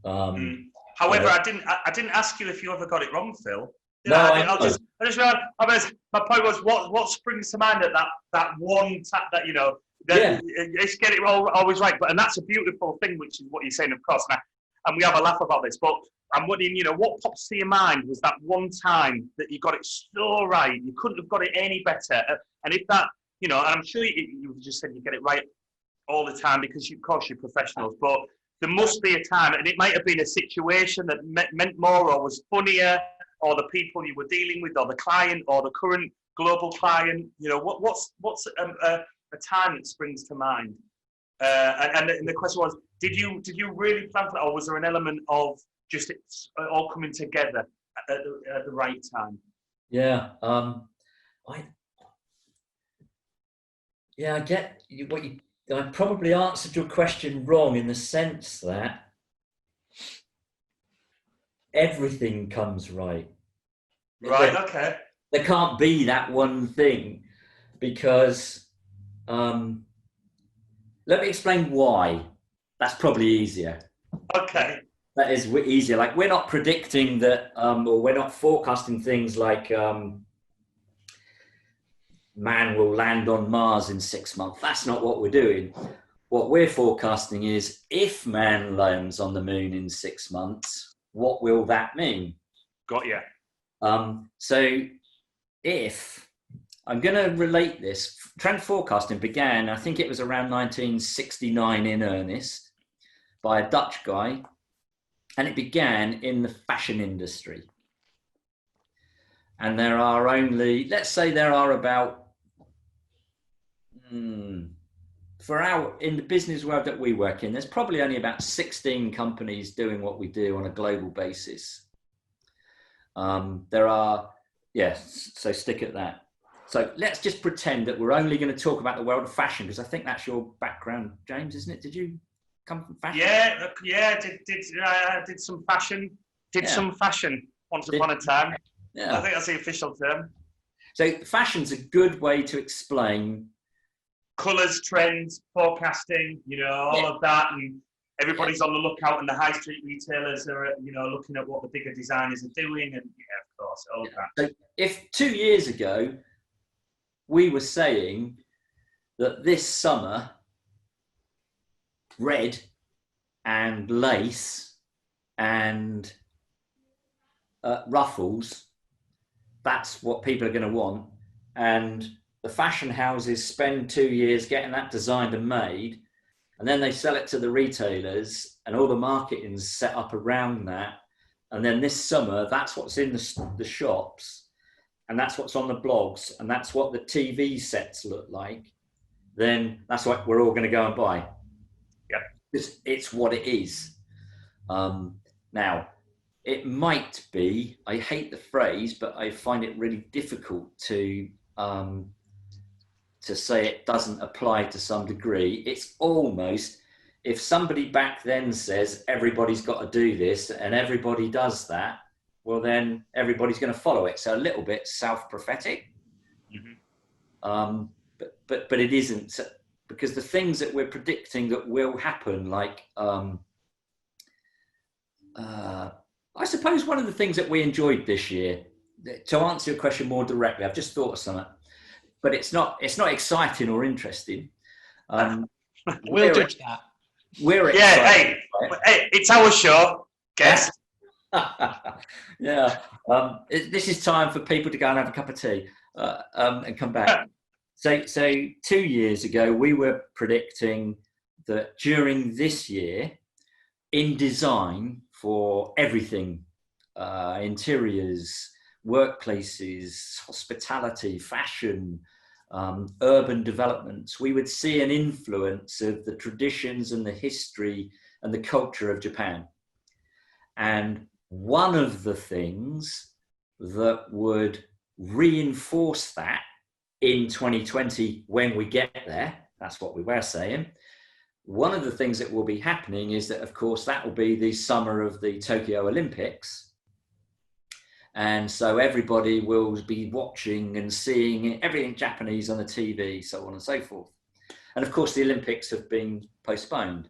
However, I didn't ask you if you ever got it wrong, Phil. No, my point was what springs to mind at that one tap that let's get it always right. And that's a beautiful thing, which is what you're saying, of course. And we have a laugh about this, but I'm wondering, what pops to your mind was that one time that you got it so right, you couldn't have got it any better. And if that, and I'm sure you just said you get it right all the time because, of course, you're professionals, but there must be a time, and it might have been a situation that meant more or was funnier, or the people you were dealing with, or the client, or the current global client. What's a time that springs to mind? And the question was, did you really plan for that, or was there an element of just it all coming together at the right time? Yeah, I get what you. I probably answered your question wrong in the sense that everything comes right. Right, okay. There can't be that one thing because, let me explain why. That's probably easier. Okay. That is easier. Like, we're not predicting that, or we're not forecasting things like, man will land on Mars in 6 months. That's not what we're doing. What we're forecasting is, if man lands on the moon in 6 months, what will that mean? Got you. So if I'm going to relate this, trend forecasting began, I think it was around 1969 in earnest, by a Dutch guy, and it began in the fashion industry. And there are only, let's say there are about, in the business world that we work in, there's probably only about 16 companies doing what we do on a global basis. There are, yes, so stick at that. So let's just pretend that we're only going to talk about the world of fashion, because I think that's your background, James, isn't it? Did you come from fashion? Yeah, did some fashion. Some fashion once upon a time. Yeah. I think that's the official term. So fashion's a good way to explain colours, trends, forecasting, all of that, and everybody's on the lookout, and the high street retailers are, looking at what the bigger designers are doing, and of course, all of that. So if 2 years ago we were saying that this summer red and lace and ruffles, that's what people are going to want, and the fashion houses spend 2 years getting that designed and made, and then they sell it to the retailers, and all the marketing's set up around that, and then this summer that's what's in the shops, and that's what's on the blogs, and that's what the TV sets look like, then that's what we're all going to go and buy. Yeah, it's what it is. Now, it might be, I hate the phrase, but I find it really difficult to say it doesn't apply to some degree. It's almost, if somebody back then says everybody's got to do this and everybody does that, well then everybody's going to follow it. So a little bit self-prophetic. Mm-hmm. But it isn't, because the things that we're predicting that will happen, like I suppose one of the things that we enjoyed this year, to answer your question more directly, I've just thought of something, but it's not exciting or interesting. We'll judge that. We're excited. Hey, it's our show, guest. Yeah. This is time for people to go and have a cup of tea and come back. So 2 years ago, we were predicting that during this year, in design for everything, interiors, workplaces, hospitality, fashion, urban developments, we would see an influence of the traditions and the history and the culture of Japan. And one of the things that would reinforce that in 2020, when we get there, that's what we were saying, one of the things that will be happening is that, of course, that will be the summer of the Tokyo Olympics. And so everybody will be watching and seeing everything Japanese on the TV, so on and so forth. And of course, the Olympics have been postponed.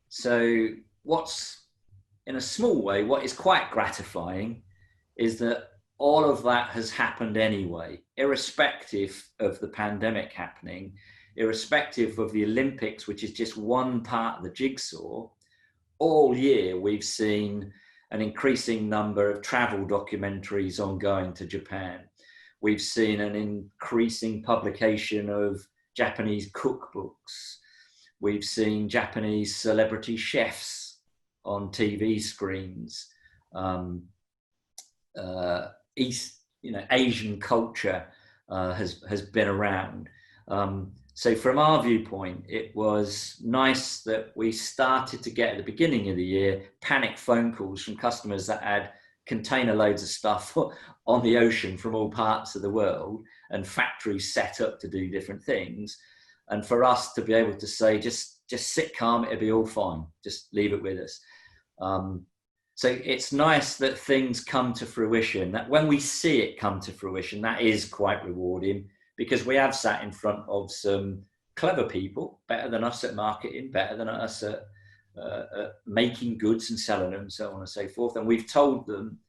So what's, in a small way, what is quite gratifying is that all of that has happened anyway, irrespective of the pandemic happening, irrespective of the Olympics, which is just one part of the jigsaw. All year, we've seen an increasing number of travel documentaries on going to Japan. We've seen an increasing publication of Japanese cookbooks. We've seen Japanese celebrity chefs on TV screens. Asian culture has been around. So from our viewpoint, it was nice that we started to get at the beginning of the year panic phone calls from customers that had container loads of stuff on the ocean from all parts of the world and factories set up to do different things. And for us to be able to say, just sit calm, it'll be all fine. Just leave it with us. So it's nice that things come to fruition, that when we see it come to fruition, that is quite rewarding, because we have sat in front of some clever people, better than us at marketing, better than us at making goods and selling them, so on and so forth. And we've told them,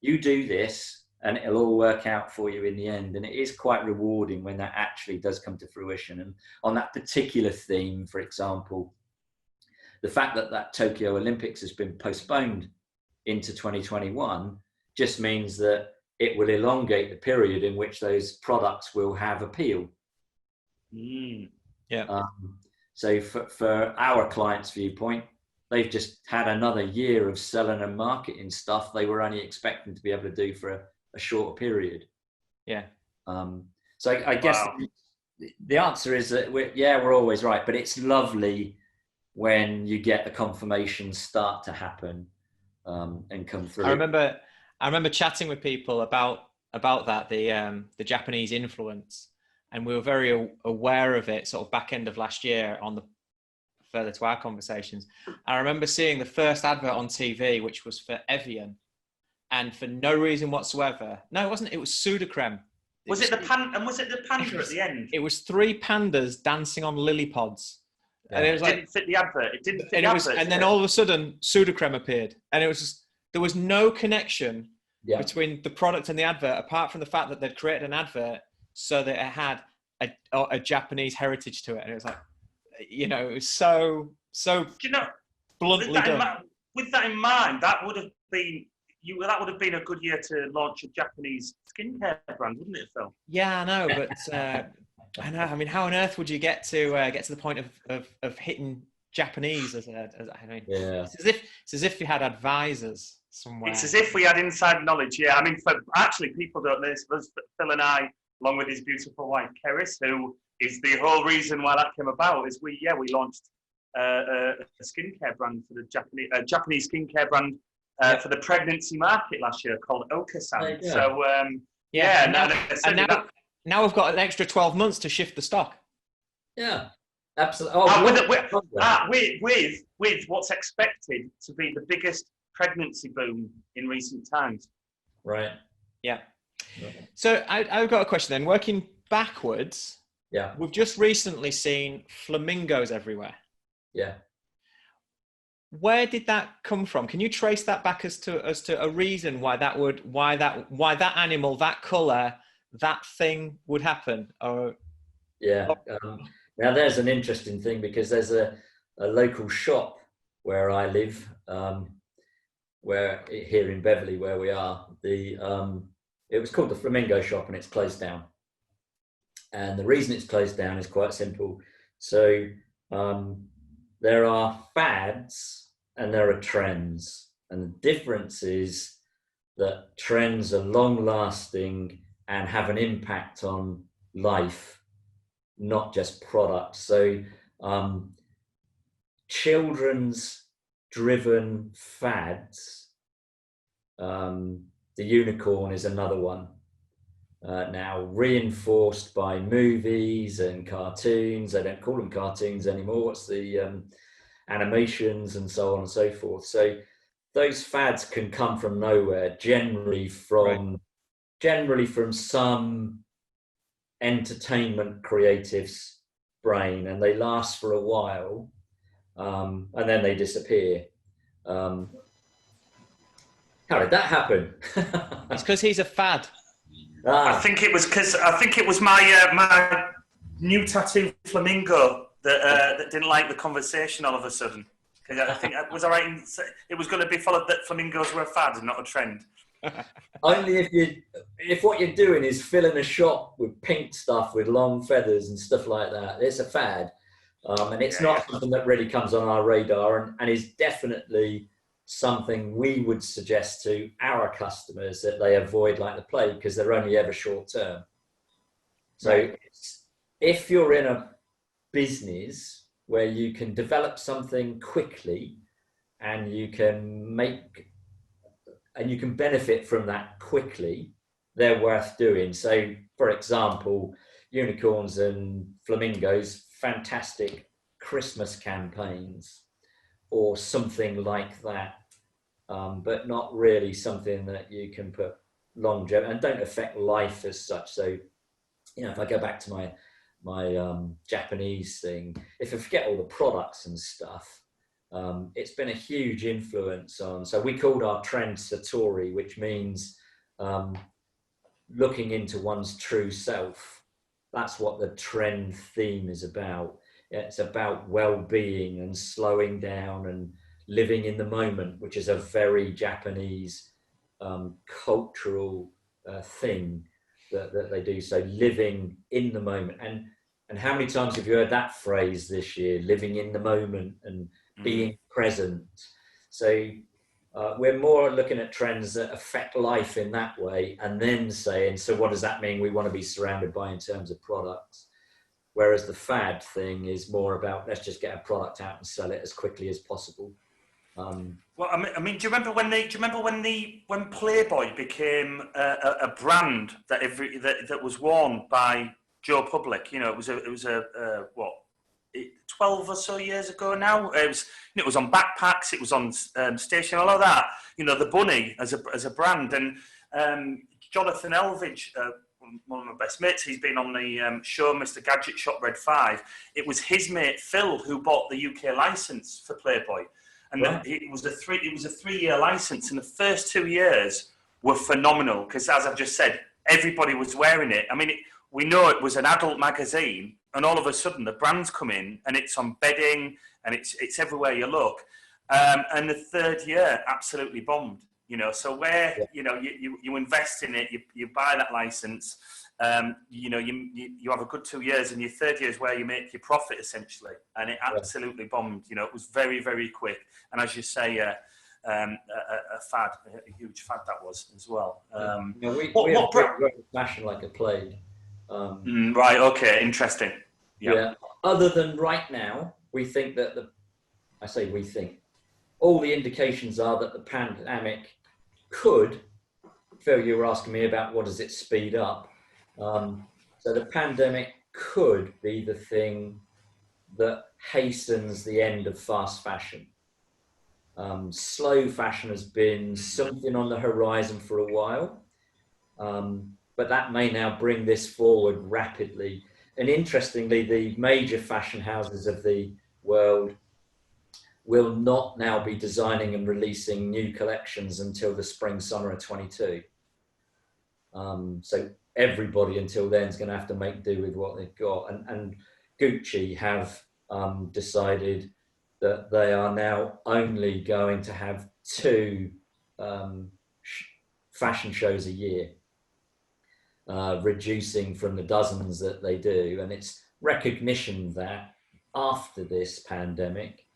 you do this and it'll all work out for you in the end. And it is quite rewarding when that actually does come to fruition. And on that particular theme, for example, the fact that that Tokyo Olympics has been postponed into 2021 just means that it will elongate the period in which those products will have appeal. So for our clients' viewpoint, they've just had another year of selling and marketing stuff they were only expecting to be able to do for a shorter period. So I guess the answer is that we're always right, but it's lovely when you get the confirmations start to happen and come through. I remember chatting with people about that, the Japanese influence, and we were very aware of it sort of back end of last year on the further to our conversations. I remember seeing the first advert on TV, which was for Evian, and for no reason whatsoever. No, it wasn't. It was Sudocrem. Was it the panda at the end? It was 3 pandas dancing on lily pods. Yeah. And it was like, didn't fit the advert. It didn't fit the advert. And then all of a sudden, Sudocrem appeared, and it was just, there was no connection between the product and the advert, apart from the fact that they'd created an advert so that it had a Japanese heritage to it. And it was like, it was so bluntly done. With that in mind, that would have been a good year to launch a Japanese skincare brand, wouldn't it, Phil? Yeah, I know, but I know. I mean, how on earth would you get to the point of hitting Japanase it's as if you had advisors somewhere. It's as if we had inside knowledge. Yeah, I mean, for actually people don't know this, Phil and I, along with his beautiful wife Keris, who is the whole reason why that came about, is we launched a skincare brand for the Japanese skincare brand for the pregnancy market last year called Okasan. So now we've got an extra 12 months to shift the stock. Yeah. Absolutely. With what's expected to be the biggest pregnancy boom in recent times. Right. Yeah. So I've got a question then. Working backwards, we've just recently seen flamingos everywhere. Yeah. Where did that come from? Can you trace that back as to a reason why that animal, that colour, that thing would happen? Now there's an interesting thing, because there's a local shop where I live, where here in Beverley, where we are, it was called the Flamingo Shop, and it's closed down. And the reason it's closed down is quite simple. So there are fads and there are trends, and the difference is that trends are long lasting and have an impact on life, not just products. So children's driven fads. The unicorn is another one. Now reinforced by movies and cartoons. They don't call them cartoons anymore. It's the animations and so on and so forth. So those fads can come from nowhere, generally from some entertainment creative's brain, and they last for a while, and then they disappear. How did that happen? It's because he's a fad. I think it was my new tattoo flamingo that didn't like the conversation all of a sudden. I think it was all right. It was going to be followed that flamingos were a fad and not a trend. Only if what you're doing is filling a shop with pink stuff with long feathers and stuff like that. It's a fad, and it's not something that really comes on our radar, and is definitely something we would suggest to our customers that they avoid like the plague, because they're only ever short term. So if you're in a business where you can develop something quickly and you can benefit from that quickly, they're worth doing. So for example, unicorns and flamingos, fantastic Christmas campaigns or something like that, but not really something that you can put longevity and don't affect life as such. So, you know, if I go back to my Japanese thing, if I forget all the products and stuff, it's been a huge influence on. So we called our trend Satori, which means looking into one's true self. That's what the trend theme is about. It's about well-being and slowing down and living in the moment, which is a very Japanese cultural thing that they do. So living in the moment. And how many times have you heard that phrase this year, living in the moment and being present? So we're more looking at trends that affect life in that way, and then saying, so what does that mean we want to be surrounded by in terms of products? Whereas the fad thing is more about, let's just get a product out and sell it as quickly as possible. Well, I mean, do you remember when Playboy became a brand that was worn by Joe Public? You know, it was a 12 or so years ago now. It was on backpacks, it was on station, all of that. You know, the bunny as a brand, and Jonathan Elvidge, one of my best mates, he's been on the show Mr. Gadget Shop Red 5. It was his mate Phil who bought the UK license for Playboy. And right. It was a 3-year license, and the first 2 years were phenomenal because, as I've just said, everybody was wearing it. I mean, we know it was an adult magazine, and all of a sudden the brands come in, and it's on bedding, and it's everywhere you look. And the third year absolutely bombed. You know, so where you know you invest in it, you buy that license. You know, you have a good 2 years, and your third year is where you make your profit essentially, and it absolutely bombed. You know, it was very, very quick, and as you say, a fad, a huge fad that was as well. We have fashion like a plague. Right. Okay. Interesting. Yeah. Other than right now, we think that all the indications are that the pandemic could. Phil, you were asking me about what does it speed up. So the pandemic could be the thing that hastens the end of fast fashion. Slow fashion has been something on the horizon for a while, but that may now bring this forward rapidly. And interestingly, the major fashion houses of the world will not now be designing and releasing new collections until the spring, summer of 22. So everybody until then is going to have to make do with what they've got. And Gucci have decided that they are now only going to have 2 fashion shows a year, reducing from the dozens that they do. And it's recognition that after this pandemic,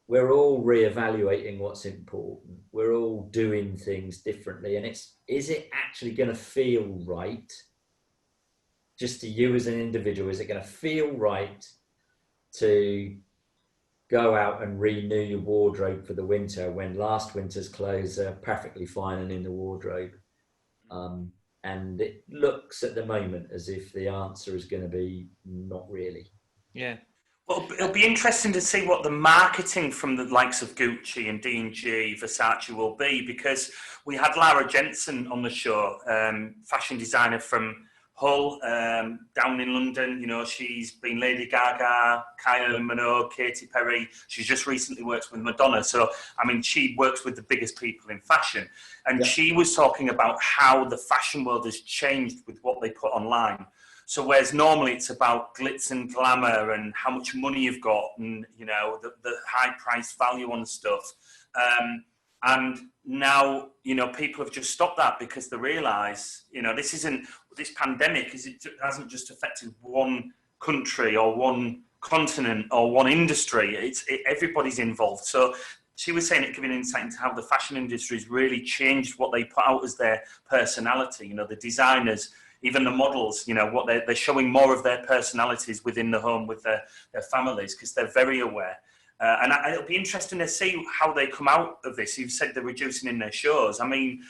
we're all reevaluating what's important. We're all doing things differently. And is it actually going to feel right? Just to you as an individual, is it going to feel right to go out and renew your wardrobe for the winter when last winter's clothes are perfectly fine and in the wardrobe. And it looks at the moment as if the answer is going to be not really. Yeah. Well, it'll be interesting to see what the marketing from the likes of Gucci and D&G, Versace will be, because we had Lara Jensen on the show, fashion designer from Hull, down in London. You know, she's been Lady Gaga, Kylie Minogue, Katy Perry. She's just recently worked with Madonna. So, I mean, she works with the biggest people in fashion. And she was talking about how the fashion world has changed with what they put online. So whereas normally it's about glitz and glamour and how much money you've got and, you know, the high price value on stuff. And now, you know, people have just stopped that because they realise, you know, this pandemic hasn't just affected one country or one continent or one industry. Everybody's involved. So she was saying it giving insight into how the fashion industry has really changed what they put out as their personality. You know, the designers, even the models, you know, what they're showing more of their personalities within the home with their families, because they're very aware. And it'll be interesting to see how they come out of this. You've said they're reducing in their shows. I mean,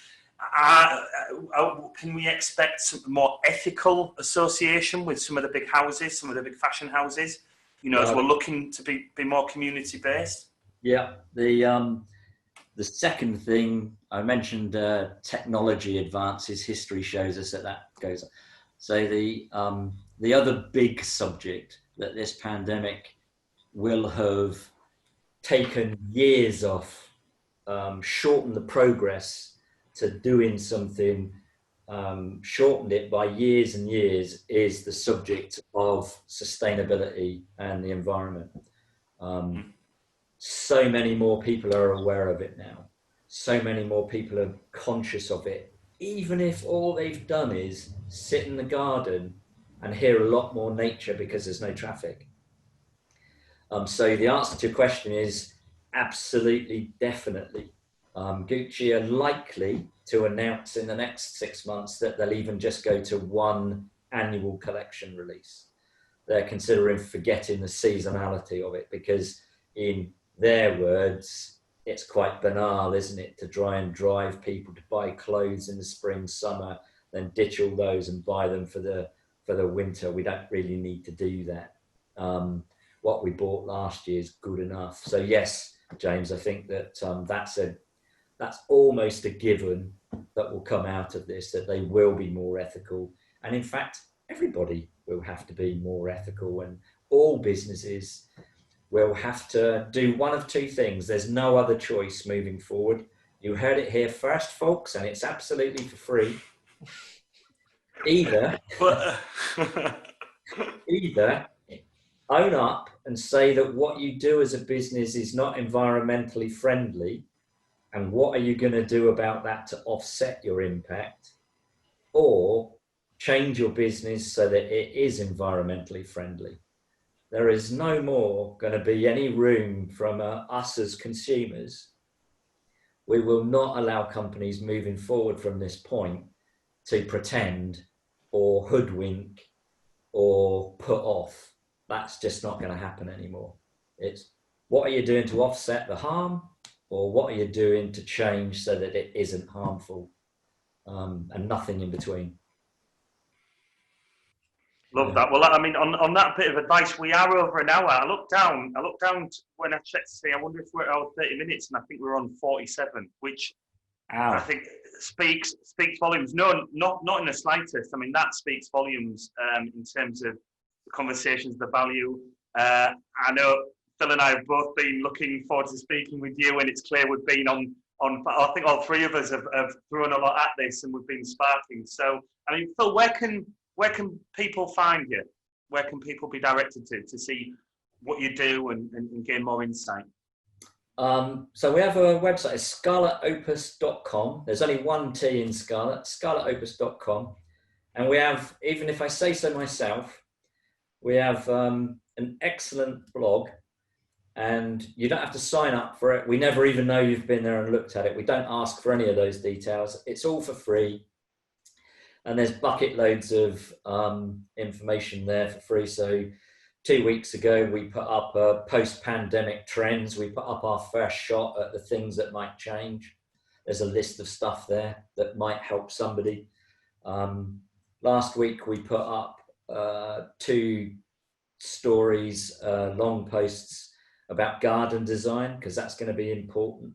can we expect some more ethical association with some of the big houses, some of the big fashion houses, you know, as we're looking to be more community-based? Yeah, the second thing I mentioned, technology advances. History shows us that goes on. So the other big subject that this pandemic will have taken years off, shortened the progress to doing something, shortened it by years and years, is the subject of sustainability and the environment. So many more people are aware of it now. So many more people are conscious of it, even if all they've done is sit in the garden and hear a lot more nature because there's no traffic. So the answer to your question is absolutely, definitely. Gucci are likely to announce in the next 6 months that they'll even just go to one annual collection release. They're considering forgetting the seasonality of it because, in their words, it's quite banal, isn't it, to try and drive people to buy clothes in the spring, summer, then ditch all those and buy them for the winter. We don't really need to do that. What we bought last year is good enough. So yes, James, I think that that's almost a given that will come out of this, that they will be more ethical. And in fact, everybody will have to be more ethical, and all businesses will have to do one of two things. There's no other choice moving forward. You heard it here first, folks, and it's absolutely for free. Either own up and say that what you do as a business is not environmentally friendly, and what are you going to do about that to offset your impact, or change your business so that it is environmentally friendly. There is no more going to be any room from us as consumers. We will not allow companies moving forward from this point to pretend or hoodwink or put off. That's just not going to happen anymore. It's what are you doing to offset the harm, or what are you doing to change so that it isn't harmful, and nothing in between. Love that. Well, I mean, on that bit of advice, we are over an hour. I looked down when I checked to see, I wonder if we're at our 30 minutes, and I think we're on 47, which I think speaks volumes. No, not in the slightest. I mean, that speaks volumes in terms of the conversations, the value. I know Phil and I have both been looking forward to speaking with you, and it's clear we've been on. I think all three of us have thrown a lot at this, and we've been sparking. So, I mean, Phil, where can people find you? Where can people be directed to see what you do and gain more insight? So we have a website, it's scarletopus.com. There's only one T in Scarlet, scarletopus.com. And we have, even if I say so myself, we have an excellent blog, and you don't have to sign up for it. We never even know you've been there and looked at it. We don't ask for any of those details. It's all for free. And there's bucket loads of information there for free. So 2 weeks ago, we put up post-pandemic trends. We put up our first shot at the things that might change. There's a list of stuff there that might help somebody. Last week, we put up 2 stories, long posts about garden design, because that's going to be important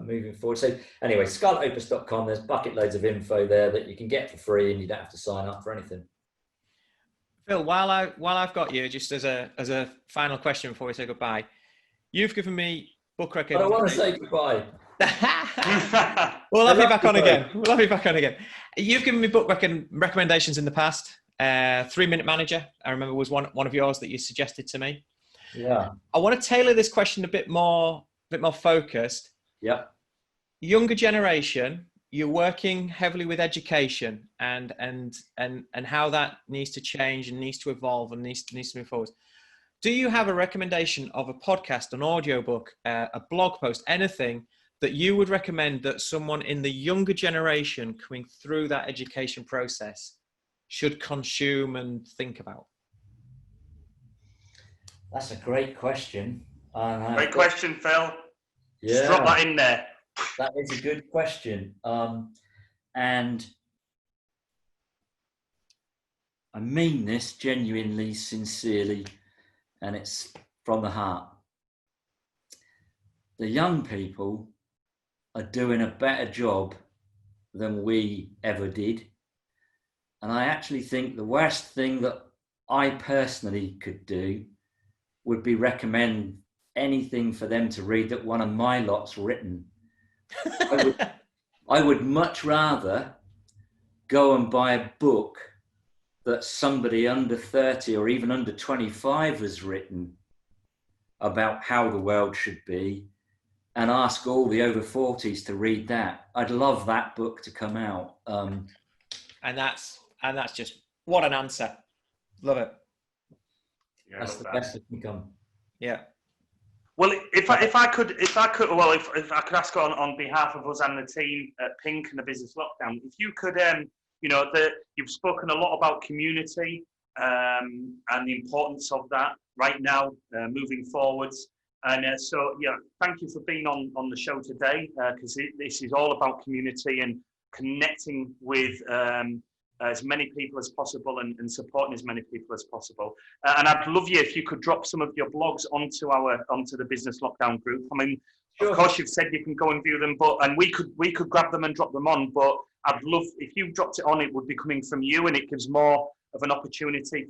moving forward. So anyway, scarletopus.com, there's bucket loads of info there that you can get for free, and you don't have to sign up for anything. Phil, while I've got you, just as a final question before we say goodbye, you've given me book recommendations. I don't want to say goodbye. We'll have you back on again. We'll have you back on again. You've given me book recommendations in the past. 3 Minute Manager, I remember, was one of yours that you suggested to me. Yeah. I want to tailor this question a bit more focused. Yeah. Younger generation, you're working heavily with education and how that needs to change and needs to evolve and needs to move forward. Do you have a recommendation of a podcast, an audiobook, a blog post, anything that you would recommend that someone in the younger generation coming through that education process should consume and think about? That's a great question. Great question, Phil. Yeah. Just drop that in there. That is a good question. And I mean this genuinely, sincerely, and it's from the heart. The young people are doing a better job than we ever did. And I actually think the worst thing that I personally could do would be recommend anything for them to read that one of my lot's written. I would much rather go and buy a book that somebody under 30 or even under 25 has written about how the world should be, and ask all the over 40s to read that. I'd love that book to come out. And that's just, what an answer. Love it. Yeah, that's the best that can come. Yeah. Well, if I could ask on behalf of us and the team at Pink and the Business Lockdown, if you could, you've spoken a lot about community and the importance of that right now, moving forwards. And thank you for being on the show today, because this is all about community and connecting with as many people as possible and supporting as many people as possible. And I'd love you if you could drop some of your blogs onto the Business Lockdown group. I mean, sure. Of course, you've said you can go and view them, and we could grab them and drop them on. But I'd love if you dropped it on. It would be coming from you, and it gives more of an opportunity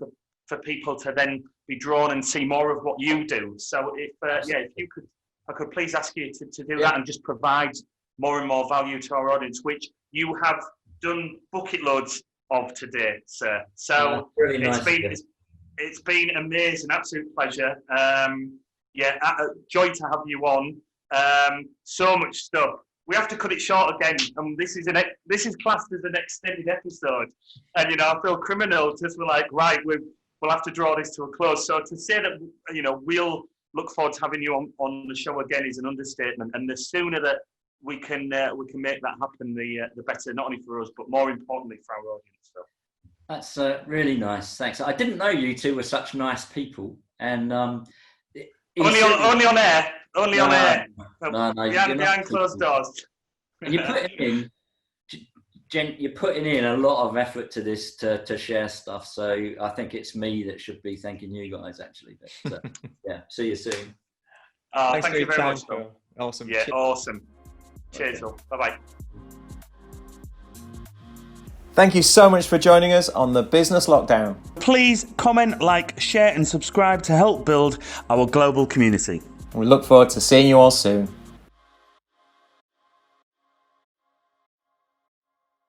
for people to then be drawn and see more of what you do. So if you could, I could please ask you to do that and just provide more and more value to our audience, which you have done bucket loads of today, sir. So really nice. It's been amazing, absolute pleasure. Joy to have you on. So much stuff. We have to cut it short again, and this is classed as an extended episode. And I feel criminal because we're like, right, we'll have to draw this to a close. So to say that we'll look forward to having you on the show again is an understatement. And the sooner that we can make that happen, the better, not only for us, but more importantly for our audience. So. That's really nice. Thanks. I didn't know you two were such nice people, and only on air. Only on air. No, behind closed doors. And you're putting in a lot of effort to this to share stuff. So I think it's me that should be thanking you guys, actually. But see you soon. Thank you very much. Awesome. Yeah, awesome. Cheers. Okay. Bye-bye. Thank you so much for joining us on the Business Lockdown. Please comment, like, share and subscribe to help build our global community. We look forward to seeing you all soon.